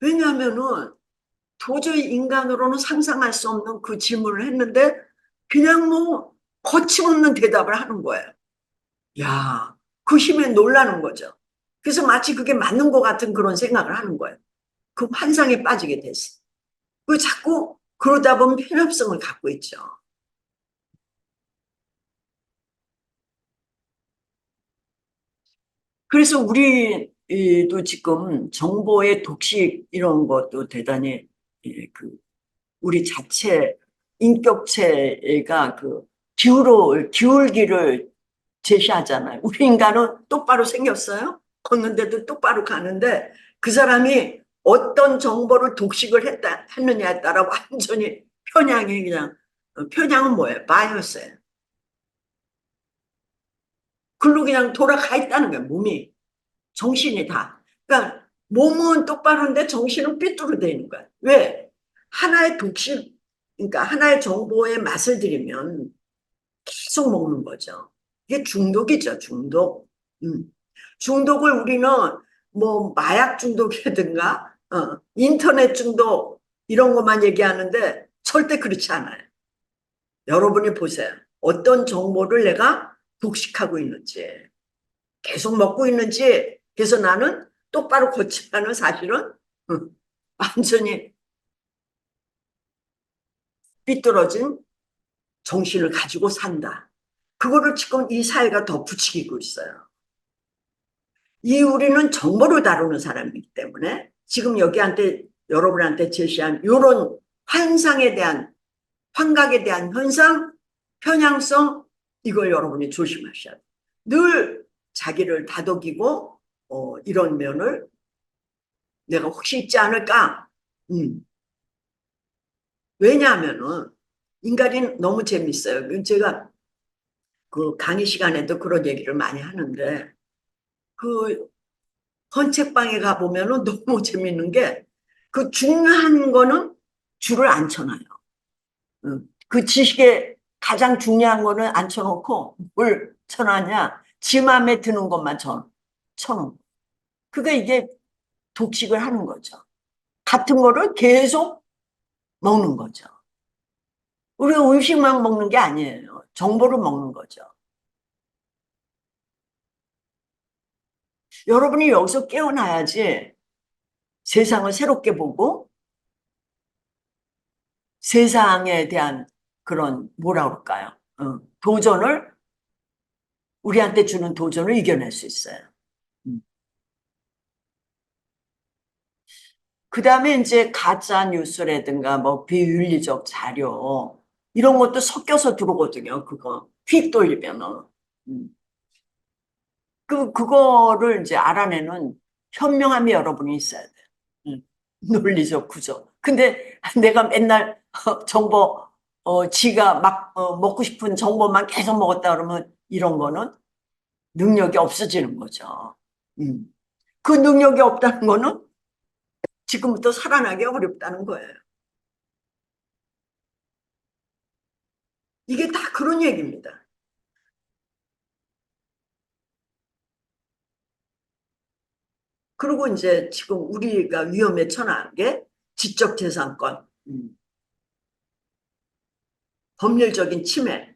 왜냐하면은 도저히 인간으로는 상상할 수 없는 그 질문을 했는데 그냥 뭐 거침없는 대답을 하는 거예요. 야, 그 힘에 놀라는 거죠. 그래서 마치 그게 맞는 것 같은 그런 생각을 하는 거예요. 그 환상에 빠지게 됐어. 그 자꾸 그러다 보면 편협성을 갖고 있죠. 그래서 우리도 지금 정보의 독식 이런 것도 대단히 그 우리 자체 인격체가 그 기울기를 제시하잖아요. 우리 인간은 똑바로 생겼어요. 걷는데도 똑바로 가는데 그 사람이 어떤 정보를 독식을 했느냐에 따라 완전히 편향이 그냥 편향은 뭐예요? 바이어스예요. 글로 그냥 돌아가 있다는 거예요. 몸이 정신이 다. 그러니까 몸은 똑바로인데 정신은 삐뚤어져 있는 거야. 왜? 하나의 독식, 그러니까 하나의 정보에 맛을 들이면 계속 먹는 거죠. 이게 중독이죠, 중독. 음. 중독을 우리는 뭐 마약 중독이라든가 인터넷 중독 이런 것만 얘기하는데 절대 그렇지 않아요. 여러분이 보세요. 어떤 정보를 내가 독식하고 있는지, 계속 먹고 있는지, 그래서 나는 똑바로 걷지만은 사실은 완전히 삐뚤어진 정신을 가지고 산다. 그거를 지금 이 사회가 더 부추기고 있어요. 이 우리는 정보를 다루는 사람이기 때문에 지금 여기한테 여러분한테 제시한 이런 환상에 대한 환각에 대한 현상, 편향성 이걸 여러분이 조심하셔야 돼요. 늘 자기를 다독이고 이런 면을 내가 혹시 있지 않을까? 음. 왜냐하면은 인간이 너무 재밌어요. 제가 그 강의 시간에도 그런 얘기를 많이 하는데 그 헌책방에 가보면은 너무 재밌는 게 그 중요한 거는 줄을 안 쳐놔요. 그 지식에 가장 중요한 거는 안 쳐놓고 뭘 쳐놨냐? 지 맘에 드는 것만 쳐놓고. 그게 이게 독식을 하는 거죠. 같은 거를 계속 먹는 거죠. 우리가 음식만 먹는 게 아니에요. 정보를 먹는 거죠. 여러분이 여기서 깨어나야지 세상을 새롭게 보고 세상에 대한 그런 뭐라 그럴까요? 도전을 우리한테 주는 도전을 이겨낼 수 있어요. 그다음에 이제 가짜 뉴스라든가 뭐 비윤리적 자료 이런 것도 섞여서 들어오거든요. 그거 휙 돌리면은 그거를 이제 알아내는 현명함이 여러분이 있어야 돼요. 논리적 구조. 근데 내가 맨날 정보 지가 막 먹고 싶은 정보만 계속 먹었다 그러면 이런 거는 능력이 없어지는 거죠. 음. 그 능력이 없다는 거는 지금부터 살아나기 어렵다는 거예요. 이게 다 그런 얘기입니다. 그리고 이제 지금 우리가 위험에 처한 게 지적재산권, 법률적인 침해,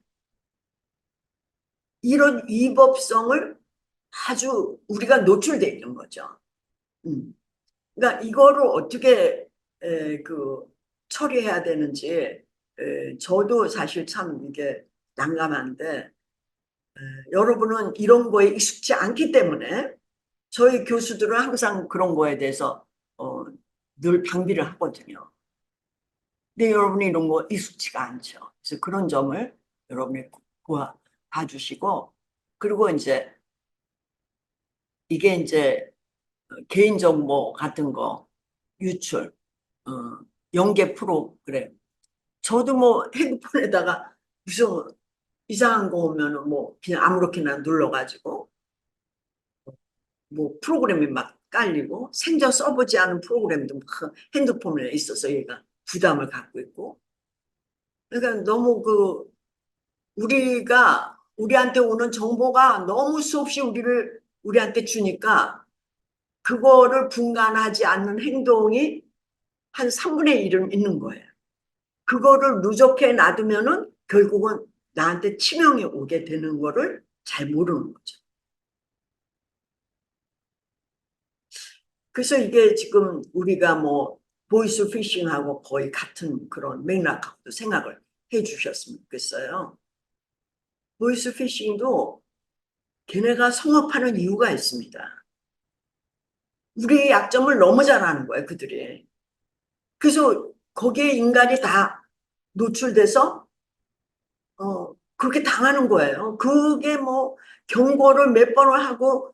이런 위법성을 아주 우리가 노출돼 있는 거죠. 음. 그러니까 이거를 어떻게 그 처리해야 되는지 저도 사실 참 이게 난감한데 여러분은 이런 거에 익숙지 않기 때문에 저희 교수들은 항상 그런 거에 대해서 어, 늘 방비를 하거든요. 근데 여러분이 이런 거 익숙치가 않죠. 그래서 그런 점을 여러분이 봐주시고, 그리고 이제 이게 이제 개인정보 같은 거 유출, 어, 연계 프로그램. 저도 뭐 핸드폰에다가 무슨 이상한 거 오면은 뭐 그냥 아무렇게나 눌러가지고 뭐 프로그램이 막 깔리고 생전 써보지 않은 프로그램도 막 핸드폰에 있어서 얘가 부담을 갖고 있고. 그러니까 너무 우리가 우리한테 오는 정보가 너무 수없이 우리한테 주니까 그거를 분간하지 않는 행동이 한 3분의 1은 있는 거예요. 그거를 누적해 놔두면은 결국은 나한테 치명이 오게 되는 거를 잘 모르는 거죠. 그래서 이게 지금 우리가 뭐 보이스 피싱하고 거의 같은 그런 맥락하고도 생각을 해 주셨으면 좋겠어요. 보이스 피싱도 걔네가 성업하는 이유가 있습니다. 우리의 약점을 너무 잘 아는 거예요, 그들이. 그래서 거기에 인간이 다 노출돼서 그렇게 당하는 거예요. 그게 뭐 경고를 몇 번을 하고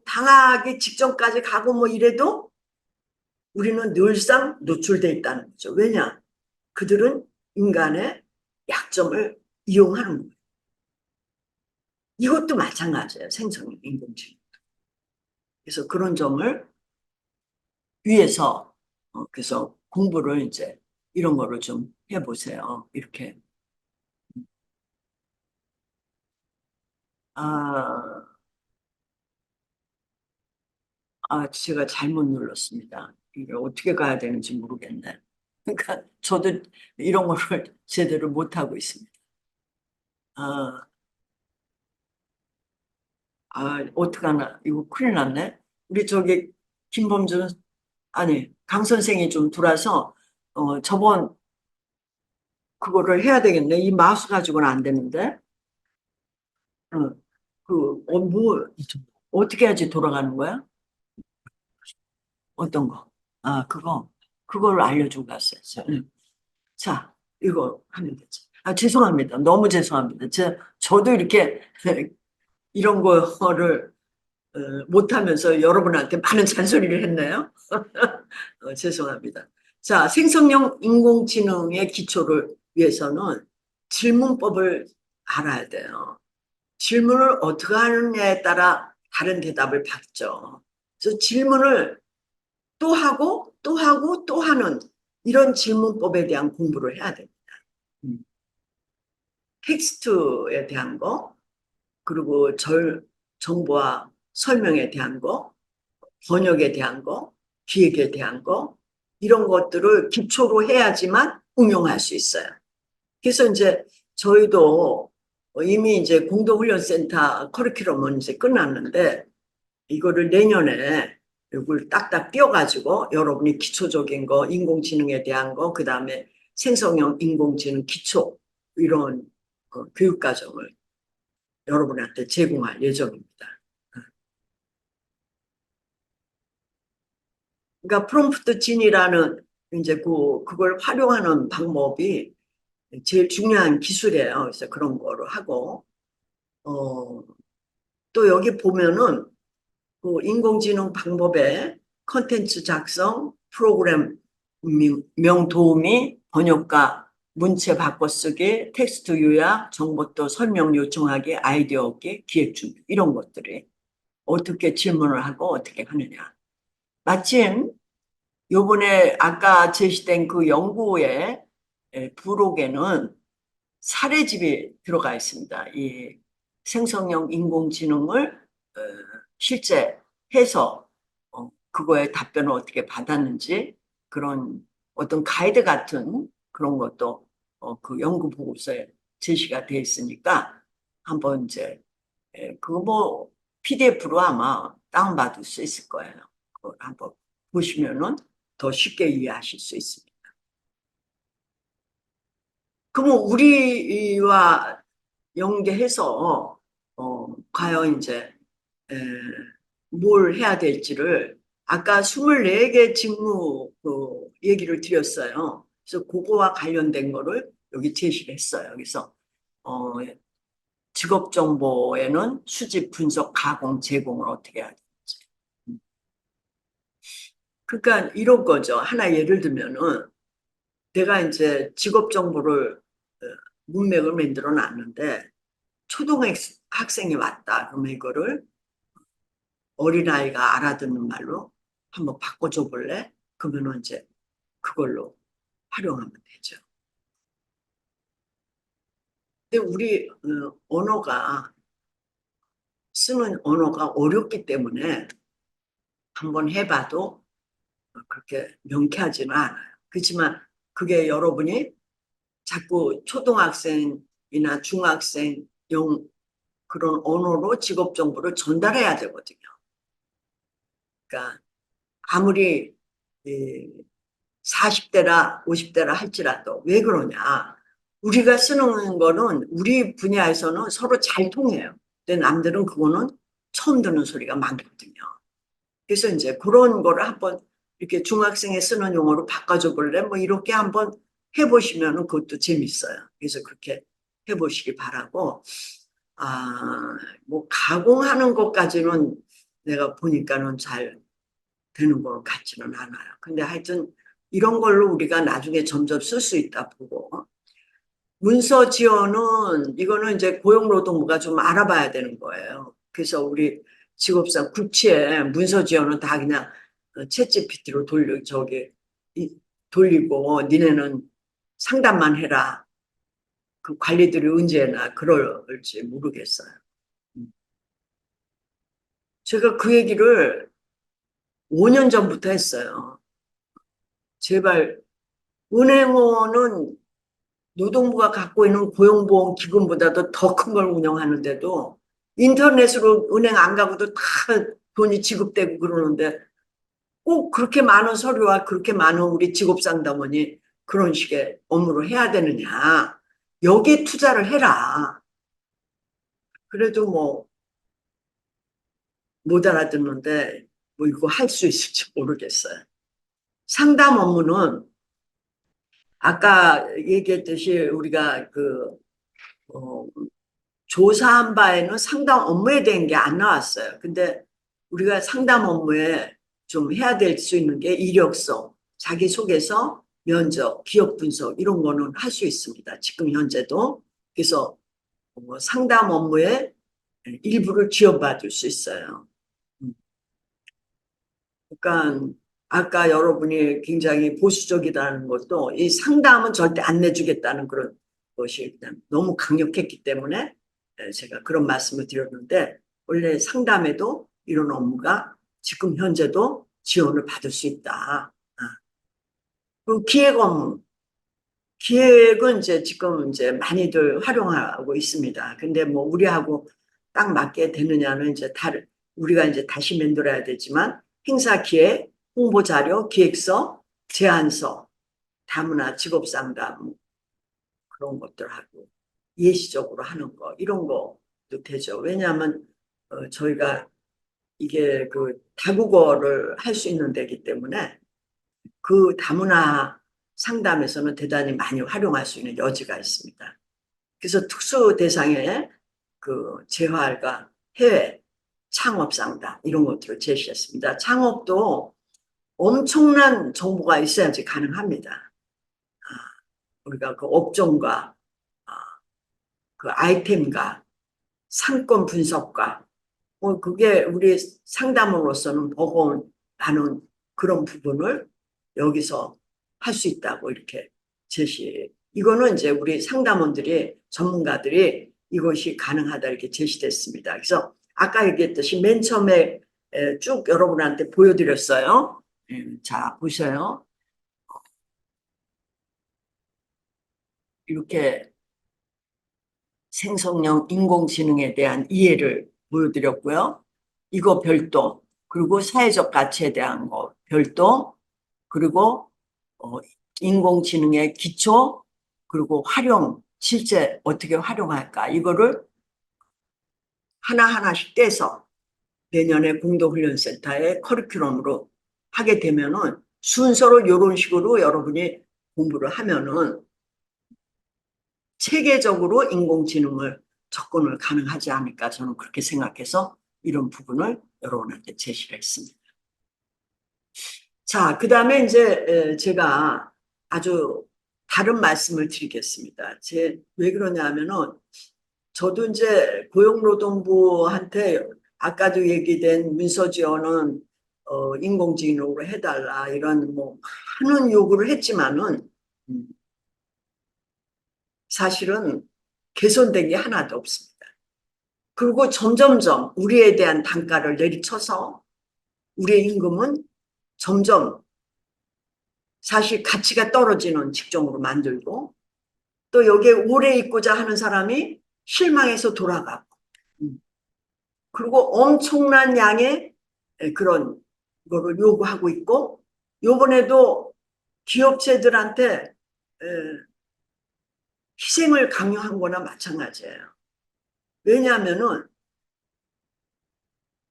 당하기 직전까지 가고 뭐 이래도 우리는 늘상 노출돼 있다는 거죠. 왜냐? 그들은 인간의 약점을 이용하는 거예요. 이것도 마찬가지예요. 생성 인공지능. 그래서 그런 점을 위해서 그래서 공부를 이제 이런 거를 좀 해보세요. 이렇게 아, 제가 잘못 눌렀습니다. 이게 어떻게 가야 되는지 모르겠네. 그러니까 저도 이런 거를 제대로 못하고 있습니다. 아, 어떡하나. 이거 큰일 났네. 우리 저기 김범준, 아니, 강 선생이 좀 들어와서, 저번 그거를 해야 되겠네. 이 마우스 가지고는 안 되는데. 어, 뭐, 어떻게 해야지 돌아가는 거야? 어떤 거? 그걸 알려주고 갔어요. 자, 이거 하면 되지. 죄송합니다. 너무 죄송합니다. 저도 이렇게 이런 거를 못하면서 여러분한테 많은 잔소리를 했나요? 죄송합니다. 자, 생성형 인공지능의 기초를 위해서는 질문법을 알아야 돼요. 질문을 어떻게 하느냐에 따라 다른 대답을 받죠. 그래서 질문을 또 하고 또 하고 또 하는 이런 질문법에 대한 공부를 해야 됩니다. 음. 텍스트에 대한 거, 그리고 정보와 설명에 대한 거, 번역에 대한 거, 기획에 대한 거, 이런 것들을 기초로 해야지만 응용할 수 있어요. 그래서 이제 저희도 이미 이제 공동훈련센터 커리큘럼은 이제 끝났는데 이거를 내년에 이걸 딱딱 띄워가지고 여러분이 기초적인 거, 인공지능에 대한 거, 그 다음에 생성형 인공지능 기초 이런 교육과정을 여러분한테 제공할 예정입니다. 그러니까 프롬프트 진이라는 이제 그걸 활용하는 방법이 제일 중요한 기술이에요. 그래서 그런 거를 하고 어, 또 여기 보면은 인공지능 방법에 컨텐츠 작성, 프로그램 명 도우미, 번역가, 문체 바꿔쓰기, 텍스트 요약, 정보도 설명 요청하기, 아이디어 얻기, 기획 준비 이런 것들이 어떻게 질문을 하고 어떻게 하느냐. 마침 요번에 아까 제시된 그 연구의 부록에는 사례집이 들어가 있습니다. 이 생성형 인공지능을 실제 해서 그거에 답변을 어떻게 받았는지 그런 어떤 가이드 같은 그런 것도 그 연구 보고서에 제시가 돼 있으니까 한번 이제 그거 뭐 PDF로 아마 다운받을 수 있을 거예요. 그걸 한번 보시면은 더 쉽게 이해하실 수 있습니다. 그러면 우리와 연계해서 과연 이제 에, 뭘 해야 될지를 아까 24개 직무 그 얘기를 드렸어요. 그래서 그거와 관련된 거를 여기 제시를 했어요. 그래서 어, 직업 정보에는 수집, 분석, 가공, 제공을 어떻게 해야 되는지. 그러니까 이런 거죠. 하나 예를 들면은 내가 이제 직업 정보를 문맥을 만들어 놨는데 초등학생이 왔다. 그러면 이거를 어린아이가 알아듣는 말로 한번 바꿔줘 볼래? 그러면 이제 그걸로 활용하면 되죠. 근데 우리 언어가 쓰는 언어가 어렵기 때문에 한번 해봐도 그렇게 명쾌하지는 않아요. 그렇지만 그게 여러분이 자꾸 초등학생이나 중학생 그런 언어로 직업 정보를 전달해야 되거든요. 그러니까 아무리 40대라 50대라 할지라도 왜 그러냐? 우리가 쓰는 거는 우리 분야에서는 서로 잘 통해요. 근데 남들은 그거는 처음 듣는 소리가 많거든요. 그래서 이제 그런 거를 한번 이렇게 중학생이 쓰는 용어로 바꿔줘 볼래? 뭐 이렇게 한번 해보시면 그것도 재밌어요. 그래서 그렇게 해보시기 바라고, 뭐 가공하는 것까지는 내가 보니까는 잘 되는 것 같지는 않아요. 근데 하여튼 이런 걸로 우리가 나중에 점점 쓸 수 있다 보고, 문서 지원은 이거는 이제 고용노동부가 좀 알아봐야 되는 거예요. 그래서 우리 직업상 국치에 문서 지원은 다 그냥 챗 GPT로 돌리고 니네는 상담만 해라. 그 관리들이 언제나 그럴지 모르겠어요. 제가 그 얘기를 5년 전부터 했어요. 제발 은행원은 노동부가 갖고 있는 고용보험 기금보다도 더 큰 걸 운영하는데도 인터넷으로 은행 안 가고도 다 돈이 지급되고 그러는데 꼭 그렇게 많은 서류와 그렇게 많은 우리 직업상담원이 그런 식의 업무를 해야 되느냐. 여기에 투자를 해라. 그래도 뭐 못 알아듣는데 뭐 이거 할 수 있을지 모르겠어요. 상담 업무는 아까 얘기했듯이 우리가 어, 조사한 바에는 상담 업무에 대한 게 안 나왔어요. 근데 우리가 상담 업무에 좀 해야 될 수 있는 게 이력서, 자기소개서, 면접, 기업 분석 이런 거는 할 수 있습니다. 지금 현재도. 그래서 상담 업무에 일부를 지원받을 수 있어요. 그러니까 아까 여러분이 굉장히 보수적이라는 것도 이 상담은 절대 안 내주겠다는 그런 것이 그냥 너무 강력했기 때문에 제가 그런 말씀을 드렸는데 원래 상담에도 이런 업무가 지금 현재도 지원을 받을 수 있다. 그리고 기획 업무. 기획은 이제 지금 이제 많이들 활용하고 있습니다. 근데 뭐 우리하고 딱 맞게 되느냐는 이제 우리가 이제 다시 만들어야 되지만 행사 기획, 홍보 자료, 기획서, 제안서, 다문화 직업 상담 그런 것들하고 예시적으로 하는 거 이런 것도 되죠. 왜냐하면 저희가 이게 그 다국어를 할 수 있는 데기 때문에 그 다문화 상담에서는 대단히 많이 활용할 수 있는 여지가 있습니다. 그래서 특수 대상의 그 재활과 해외 창업 상담 이런 것들을 제시했습니다. 창업도 엄청난 정보가 있어야지 가능합니다. 우리가 그 업종과 아, 그 아이템과 상권 분석과 그게 우리 상담으로서는 버거운 그런 부분을 여기서 할 수 있다고 이렇게 이거는 이제 우리 상담원들이 전문가들이 이것이 가능하다 이렇게 제시됐습니다. 그래서 아까 얘기했듯이 맨 처음에 쭉 여러분한테 보여드렸어요. 자, 보셔요. 이렇게 생성형 인공지능에 대한 이해를 보여드렸고요. 이거 별도, 그리고 사회적 가치에 대한 거 별도, 그리고 어, 인공지능의 기초, 그리고 실제 어떻게 활용할까, 이거를 하나하나씩 떼서 내년에 공동훈련센터의 커리큘럼으로 하게 되면은 순서로 이런 식으로 여러분이 공부를 하면은 체계적으로 인공지능을 접근을 가능하지 않을까 저는 그렇게 생각해서 이런 부분을 여러분한테 제시를 했습니다. 자, 그 다음에 이제 제가 아주 다른 말씀을 드리겠습니다. 왜 그러냐 하면은 저도 이제 고용노동부한테 아까도 얘기된 문서지원은 인공지능으로 해달라 이런 뭐 많은 요구를 했지만은 사실은 개선된 게 하나도 없습니다. 그리고 점점점 우리에 대한 단가를 내리쳐서 우리의 임금은 점점 사실 가치가 떨어지는 직종으로 만들고 또 여기에 오래 있고자 하는 사람이 실망해서 돌아가고 그리고 엄청난 양의 그런 거를 요구하고 있고 요번에도 기업체들한테 희생을 강요한 거나 마찬가지예요. 왜냐하면은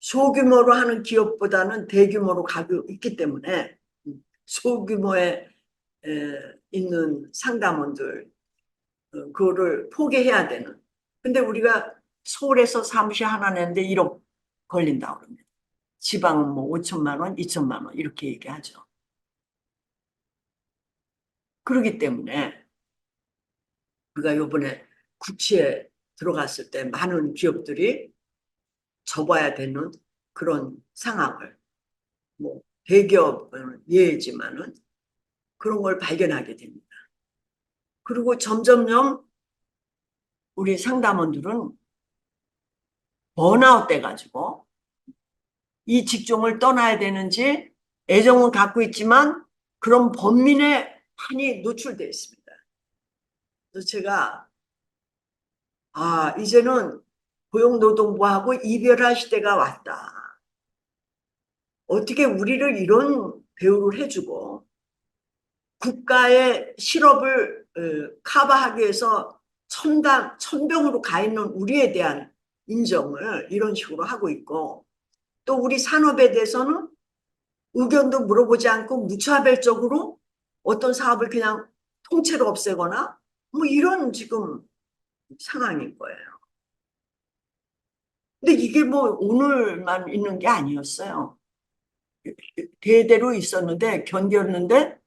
소규모로 하는 기업보다는 대규모로 가고 있기 때문에 소규모에 있는 상담원들 그거를 포기해야 되는. 근데 우리가 서울에서 사무실 하나 내는데 1억 걸린다고 그럽니다. 지방은 뭐 5천만 원, 2천만 원 이렇게 얘기하죠. 그렇기 때문에 우리가 이번에 구치에 들어갔을 때 많은 기업들이 접어야 되는 그런 상황을 뭐 대기업은 예지만은 그런 걸 발견하게 됩니다. 그리고 점점점 우리 상담원들은 번아웃 돼가지고 이 직종을 떠나야 되는지 애정은 갖고 있지만 그런 번민에 많이 노출되어 있습니다. 그래서 제가 이제는 고용노동부하고 이별할 시대가 왔다. 어떻게 우리를 이런 대우를 해주고 국가의 실업을 커버하기 위해서 천병으로 가 있는 우리에 대한 인정을 이런 식으로 하고 있고 또 우리 산업에 대해서는 의견도 물어보지 않고 무차별적으로 어떤 사업을 그냥 통째로 없애거나 뭐 이런 지금 상황인 거예요. 근데 이게 뭐 오늘만 있는 게 아니었어요. 대대로 있었는데 견뎠는데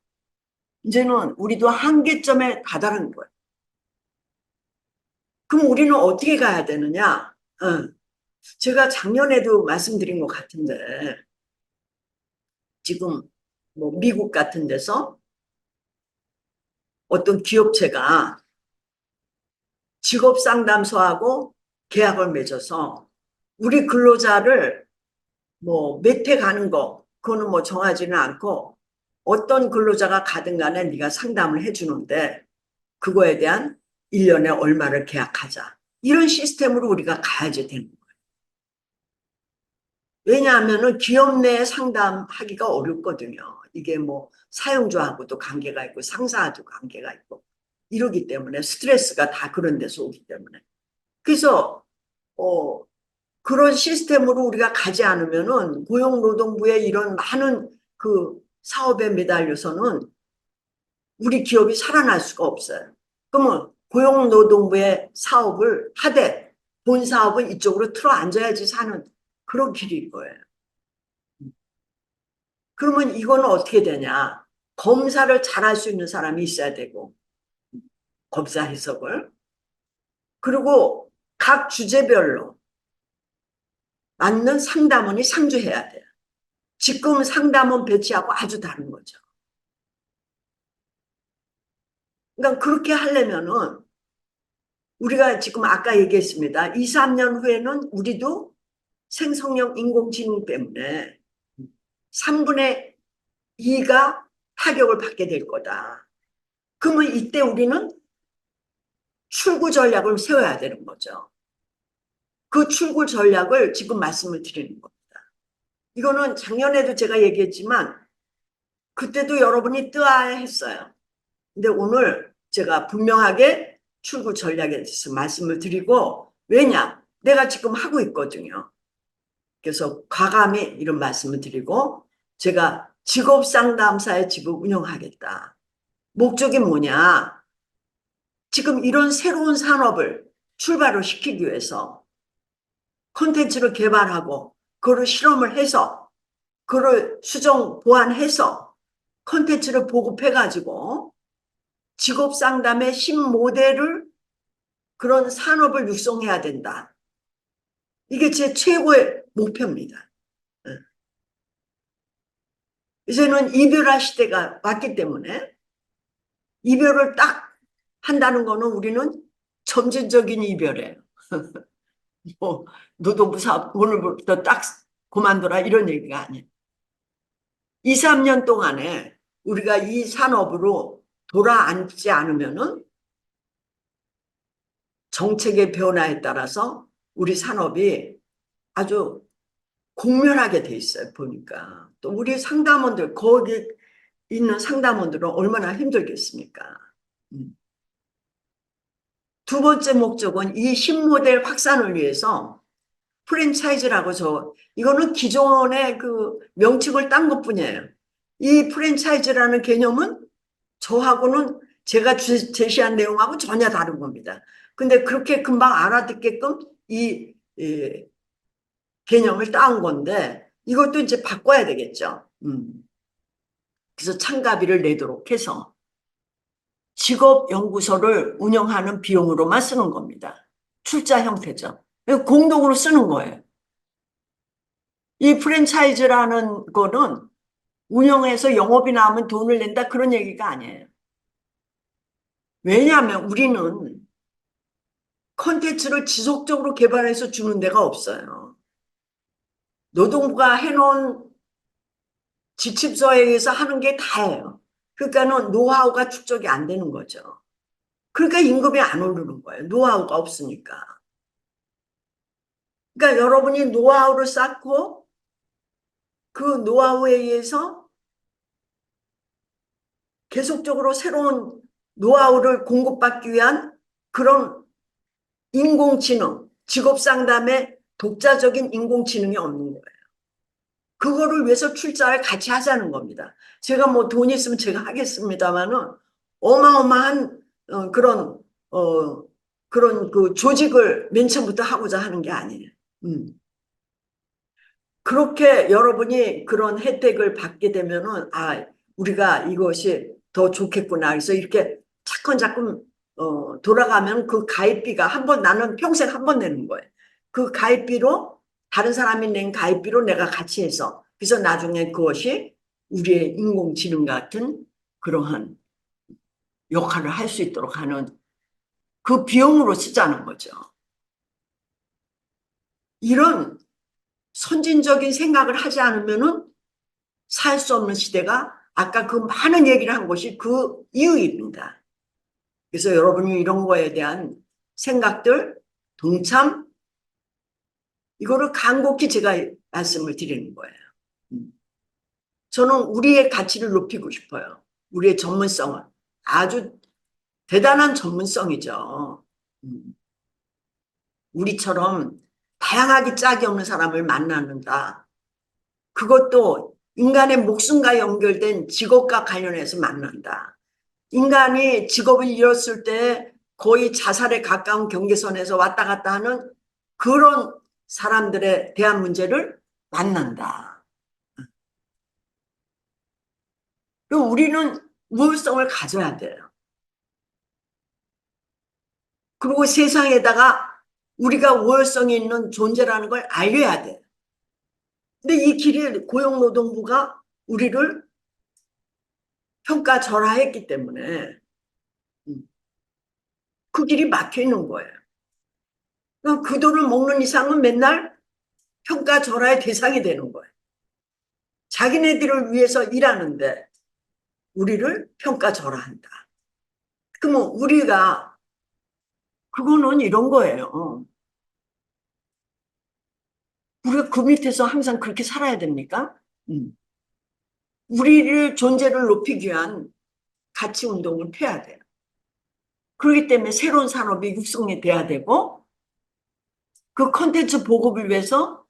이제는 우리도 한계점에 다다른 거예요. 그럼 우리는 어떻게 가야 되느냐? 제가 작년에도 말씀드린 것 같은데 지금 뭐 미국 같은 데서 어떤 기업체가 직업상담소하고 계약을 맺어서 우리 근로자를 뭐 몇 회 가는 거 그거는 뭐 정하지는 않고 어떤 근로자가 가든 간에 네가 상담을 해주는데 그거에 대한 1년에 얼마를 계약하자. 이런 시스템으로 우리가 가야지 되는 거예요. 왜냐하면은 기업 내에 상담하기가 어렵거든요. 이게 뭐 사용자하고도 관계가 있고 상사하고도 관계가 있고 이러기 때문에 스트레스가 다 그런 데서 오기 때문에. 그래서 그런 시스템으로 우리가 가지 않으면은 고용노동부의 이런 많은 그 사업에 매달려서는 우리 기업이 살아날 수가 없어요. 그러면 고용노동부의 사업을 하되 본 사업은 이쪽으로 틀어 앉아야지 사는 그런 길일 거예요. 그러면 이거는 어떻게 되냐? 검사를 잘할 수 있는 사람이 있어야 되고 검사 해석을 그리고 각 주제별로 맞는 상담원이 상주해야 돼요. 지금 상담원 배치하고 아주 다른 거죠. 그러니까 그렇게 하려면은 우리가 지금 아까 얘기했습니다. 2, 3년 후에는 우리도 생성형 인공지능 때문에 3분의 2가 타격을 받게 될 거다. 그러면 이때 우리는 출구 전략을 세워야 되는 거죠. 그 출구 전략을 지금 말씀을 드리는 겁니다. 이거는 작년에도 제가 얘기했지만 그때도 여러분이 뜨아야 했어요. 근데 오늘 제가 분명하게 출구 전략에 대해서 말씀을 드리고 왜냐? 내가 지금 하고 있거든요. 그래서 과감히 이런 말씀을 드리고 제가 직업상담사의 집을 운영하겠다. 목적이 뭐냐? 지금 이런 새로운 산업을 출발을 시키기 위해서 콘텐츠를 개발하고 그거를 실험을 해서 그거를 수정 보완해서 콘텐츠를 보급해가지고 직업상담의 신모델을 그런 산업을 육성해야 된다. 이게 제 최고의 목표입니다. 이제는 이별할 시대가 왔기 때문에 이별을 딱 한다는 거는 우리는 점진적인 이별이에요. 뭐 노동부 사업 오늘부터 딱 그만둬라 이런 얘기가 아니에요. 2, 3년 동안에 우리가 이 산업으로 돌아앉지 않으면은 정책의 변화에 따라서 우리 산업이 아주 공멸하게 돼 있어요. 보니까 또 우리 상담원들 거기 있는 상담원들은 얼마나 힘들겠습니까? 두 번째 목적은 이 신모델 확산을 위해서 프랜차이즈라고 이거는 기존의 그 명칭을 딴 것뿐이에요. 이 프랜차이즈라는 개념은 저하고는 제가 제시한 내용하고 전혀 다른 겁니다. 근데 그렇게 금방 알아듣게끔 이 개념을 따온 건데 이것도 이제 바꿔야 되겠죠. 그래서 참가비를 내도록 해서 직업연구소를 운영하는 비용으로만 쓰는 겁니다. 출자 형태죠. 공동으로 쓰는 거예요. 이 프랜차이즈라는 거는 운영해서 영업이 나오면 돈을 낸다 그런 얘기가 아니에요. 왜냐하면 우리는 콘텐츠를 지속적으로 개발해서 주는 데가 없어요. 노동부가 해놓은 지침서에 의해서 하는 게 다예요. 그러니까는 노하우가 축적이 안 되는 거죠. 그러니까 임금이 안 오르는 거예요. 노하우가 없으니까. 그러니까 여러분이 노하우를 쌓고 그 노하우에 의해서 계속적으로 새로운 노하우를 공급받기 위한 그런 인공지능, 직업상담의 독자적인 인공지능이 없는 거예요. 그거를 위해서 출자를 같이 하자는 겁니다. 제가 뭐 돈 있으면 제가 하겠습니다만은 어마어마한 그런 그런 그 조직을 맨 처음부터 하고자 하는 게 아니에요. 그렇게 여러분이 그런 혜택을 받게 되면은 우리가 이것이 더 좋겠구나. 그래서 이렇게 차근차근 돌아가면 그 가입비가 나는 평생 한 번 내는 거예요. 그 가입비로 다른 사람이 낸 가입비로 내가 같이 해서 그래서 나중에 그것이 우리의 인공지능 같은 그러한 역할을 할 수 있도록 하는 그 비용으로 쓰자는 거죠. 이런 선진적인 생각을 하지 않으면은 살 수 없는 시대가 아까 그 많은 얘기를 한 것이 그 이유입니다. 그래서 여러분이 이런 거에 대한 생각들, 동참, 이거를 간곡히 제가 말씀을 드리는 거예요. 저는 우리의 가치를 높이고 싶어요. 우리의 전문성을. 아주 대단한 전문성이죠. 우리처럼 다양하게 짝이 없는 사람을 만나는다. 그것도 인간의 목숨과 연결된 직업과 관련해서 만난다. 인간이 직업을 잃었을 때 거의 자살에 가까운 경계선에서 왔다 갔다 하는 그런 사람들에 대한 문제를 만난다. 그리고 우리는 우월성을 가져야 돼요. 그리고 세상에다가 우리가 우월성이 있는 존재라는 걸 알려야 돼. 근데 이 길이 고용노동부가 우리를 평가절하했기 때문에 그 길이 막혀 있는 거예요. 그 돈을 먹는 이상은 맨날 평가절하의 대상이 되는 거예요. 자기네들을 위해서 일하는데 우리를 평가절하한다. 그러면 우리가 그거는 이런 거예요. 우리가 그 밑에서 항상 그렇게 살아야 됩니까? 우리를 존재를 높이기 위한 가치 운동을 펴야 돼요. 그렇기 때문에 새로운 산업이 육성이 돼야 되고 그 콘텐츠 보급을 위해서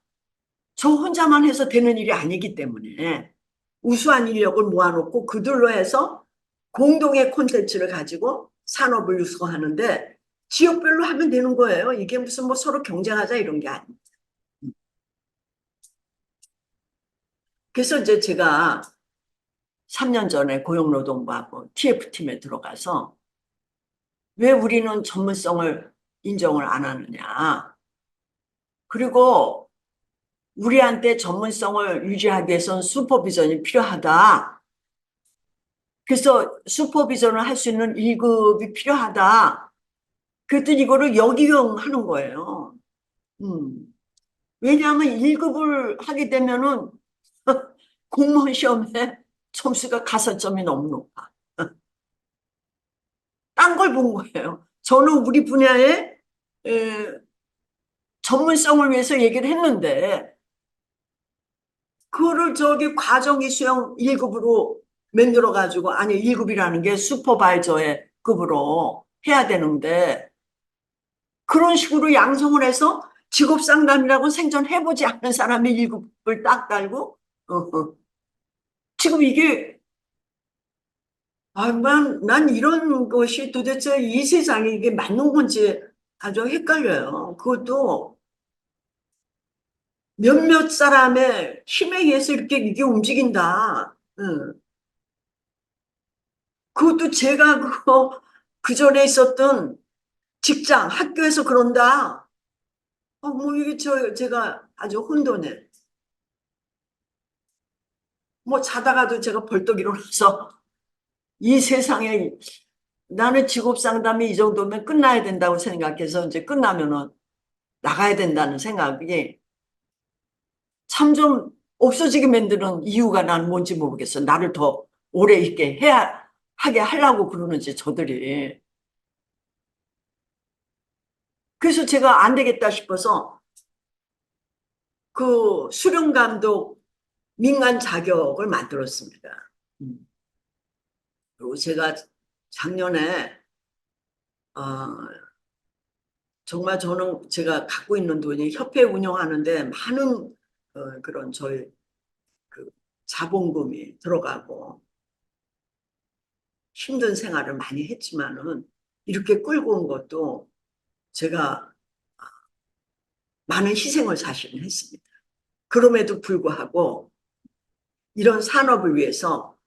저 혼자만 해서 되는 일이 아니기 때문에 우수한 인력을 모아놓고 그들로 해서 공동의 콘텐츠를 가지고 산업을 육성하는데 지역별로 하면 되는 거예요. 이게 무슨 뭐 서로 경쟁하자 이런 게 아닙니다. 그래서 이제 제가 3년 전에 고용노동부하고 TF팀에 들어가서 왜 우리는 전문성을 인정을 안 하느냐. 그리고 우리한테 전문성을 유지하기 위해서는 슈퍼비전이 필요하다. 그래서 슈퍼비전을 할 수 있는 1급이 필요하다. 그랬더니 이거를 역이용하는 거예요. 왜냐하면 1급을 하게 되면은 공무원 시험에 점수가 가산점이 너무 높아. 딴 걸 본 거예요. 저는 우리 분야의 전문성을 위해서 얘기를 했는데 그거를 저기 과정이 수영 1급으로 만들어가지고 아니 1급이라는 게 슈퍼바이저의 급으로 해야 되는데 그런 식으로 양성을 해서 직업상담이라고 생전해보지 않은 사람이 1급을 딱 달고 지금 이게 난 이런 것이 도대체 이 세상에 이게 맞는 건지 아주 헷갈려요. 그것도 몇몇 사람의 힘에 의해서 이렇게 이게 움직인다. 응. 그것도 제가 그 전에 있었던 직장, 학교에서 그런다. 뭐 이게 제가 아주 혼돈해. 뭐 자다가도 제가 벌떡 일어나서 이 세상에 나는 직업 상담이 이 정도면 끝나야 된다고 생각해서 이제 끝나면은 나가야 된다는 생각이 참 좀 없어지게 만드는 이유가 난 뭔지 모르겠어. 나를 더 오래 있게 하게 하려고 그러는지 저들이. 그래서 제가 안 되겠다 싶어서 그 수련 감독 민간 자격을 만들었습니다. 그리고 제가 작년에 어, 정말 저는 제가 갖고 있는 돈이 협회 운영하는데 많은 그런 저희 그 자본금이 들어가고 힘든 생활을 많이 했지만은 이렇게 끌고 온 것도 제가 많은 희생을 사실은 했습니다. 그럼에도 불구하고 이런 산업을 위해서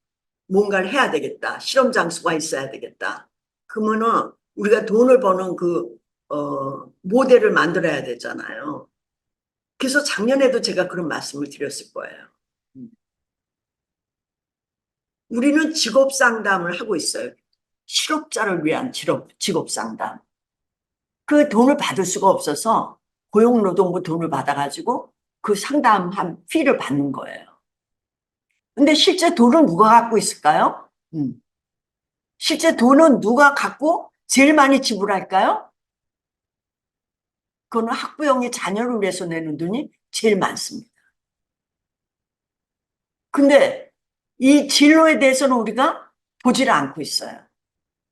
뭔가를 해야 되겠다. 실험 장소가 있어야 되겠다. 그러면은 우리가 돈을 버는 모델을 만들어야 되잖아요. 그래서 작년에도 제가 그런 말씀을 드렸을 거예요. 우리는 직업 상담을 하고 있어요. 실업자를 위한 직업 상담. 그 돈을 받을 수가 없어서 고용노동부 돈을 받아가지고 그 상담한 피를 받는 거예요. 근데 실제 돈은 누가 갖고 있을까요? 실제 돈은 누가 갖고 제일 많이 지불할까요? 그거는 학부형의 자녀를 위해서 내는 돈이 제일 많습니다. 근데 이 진로에 대해서는 우리가 보지를 않고 있어요.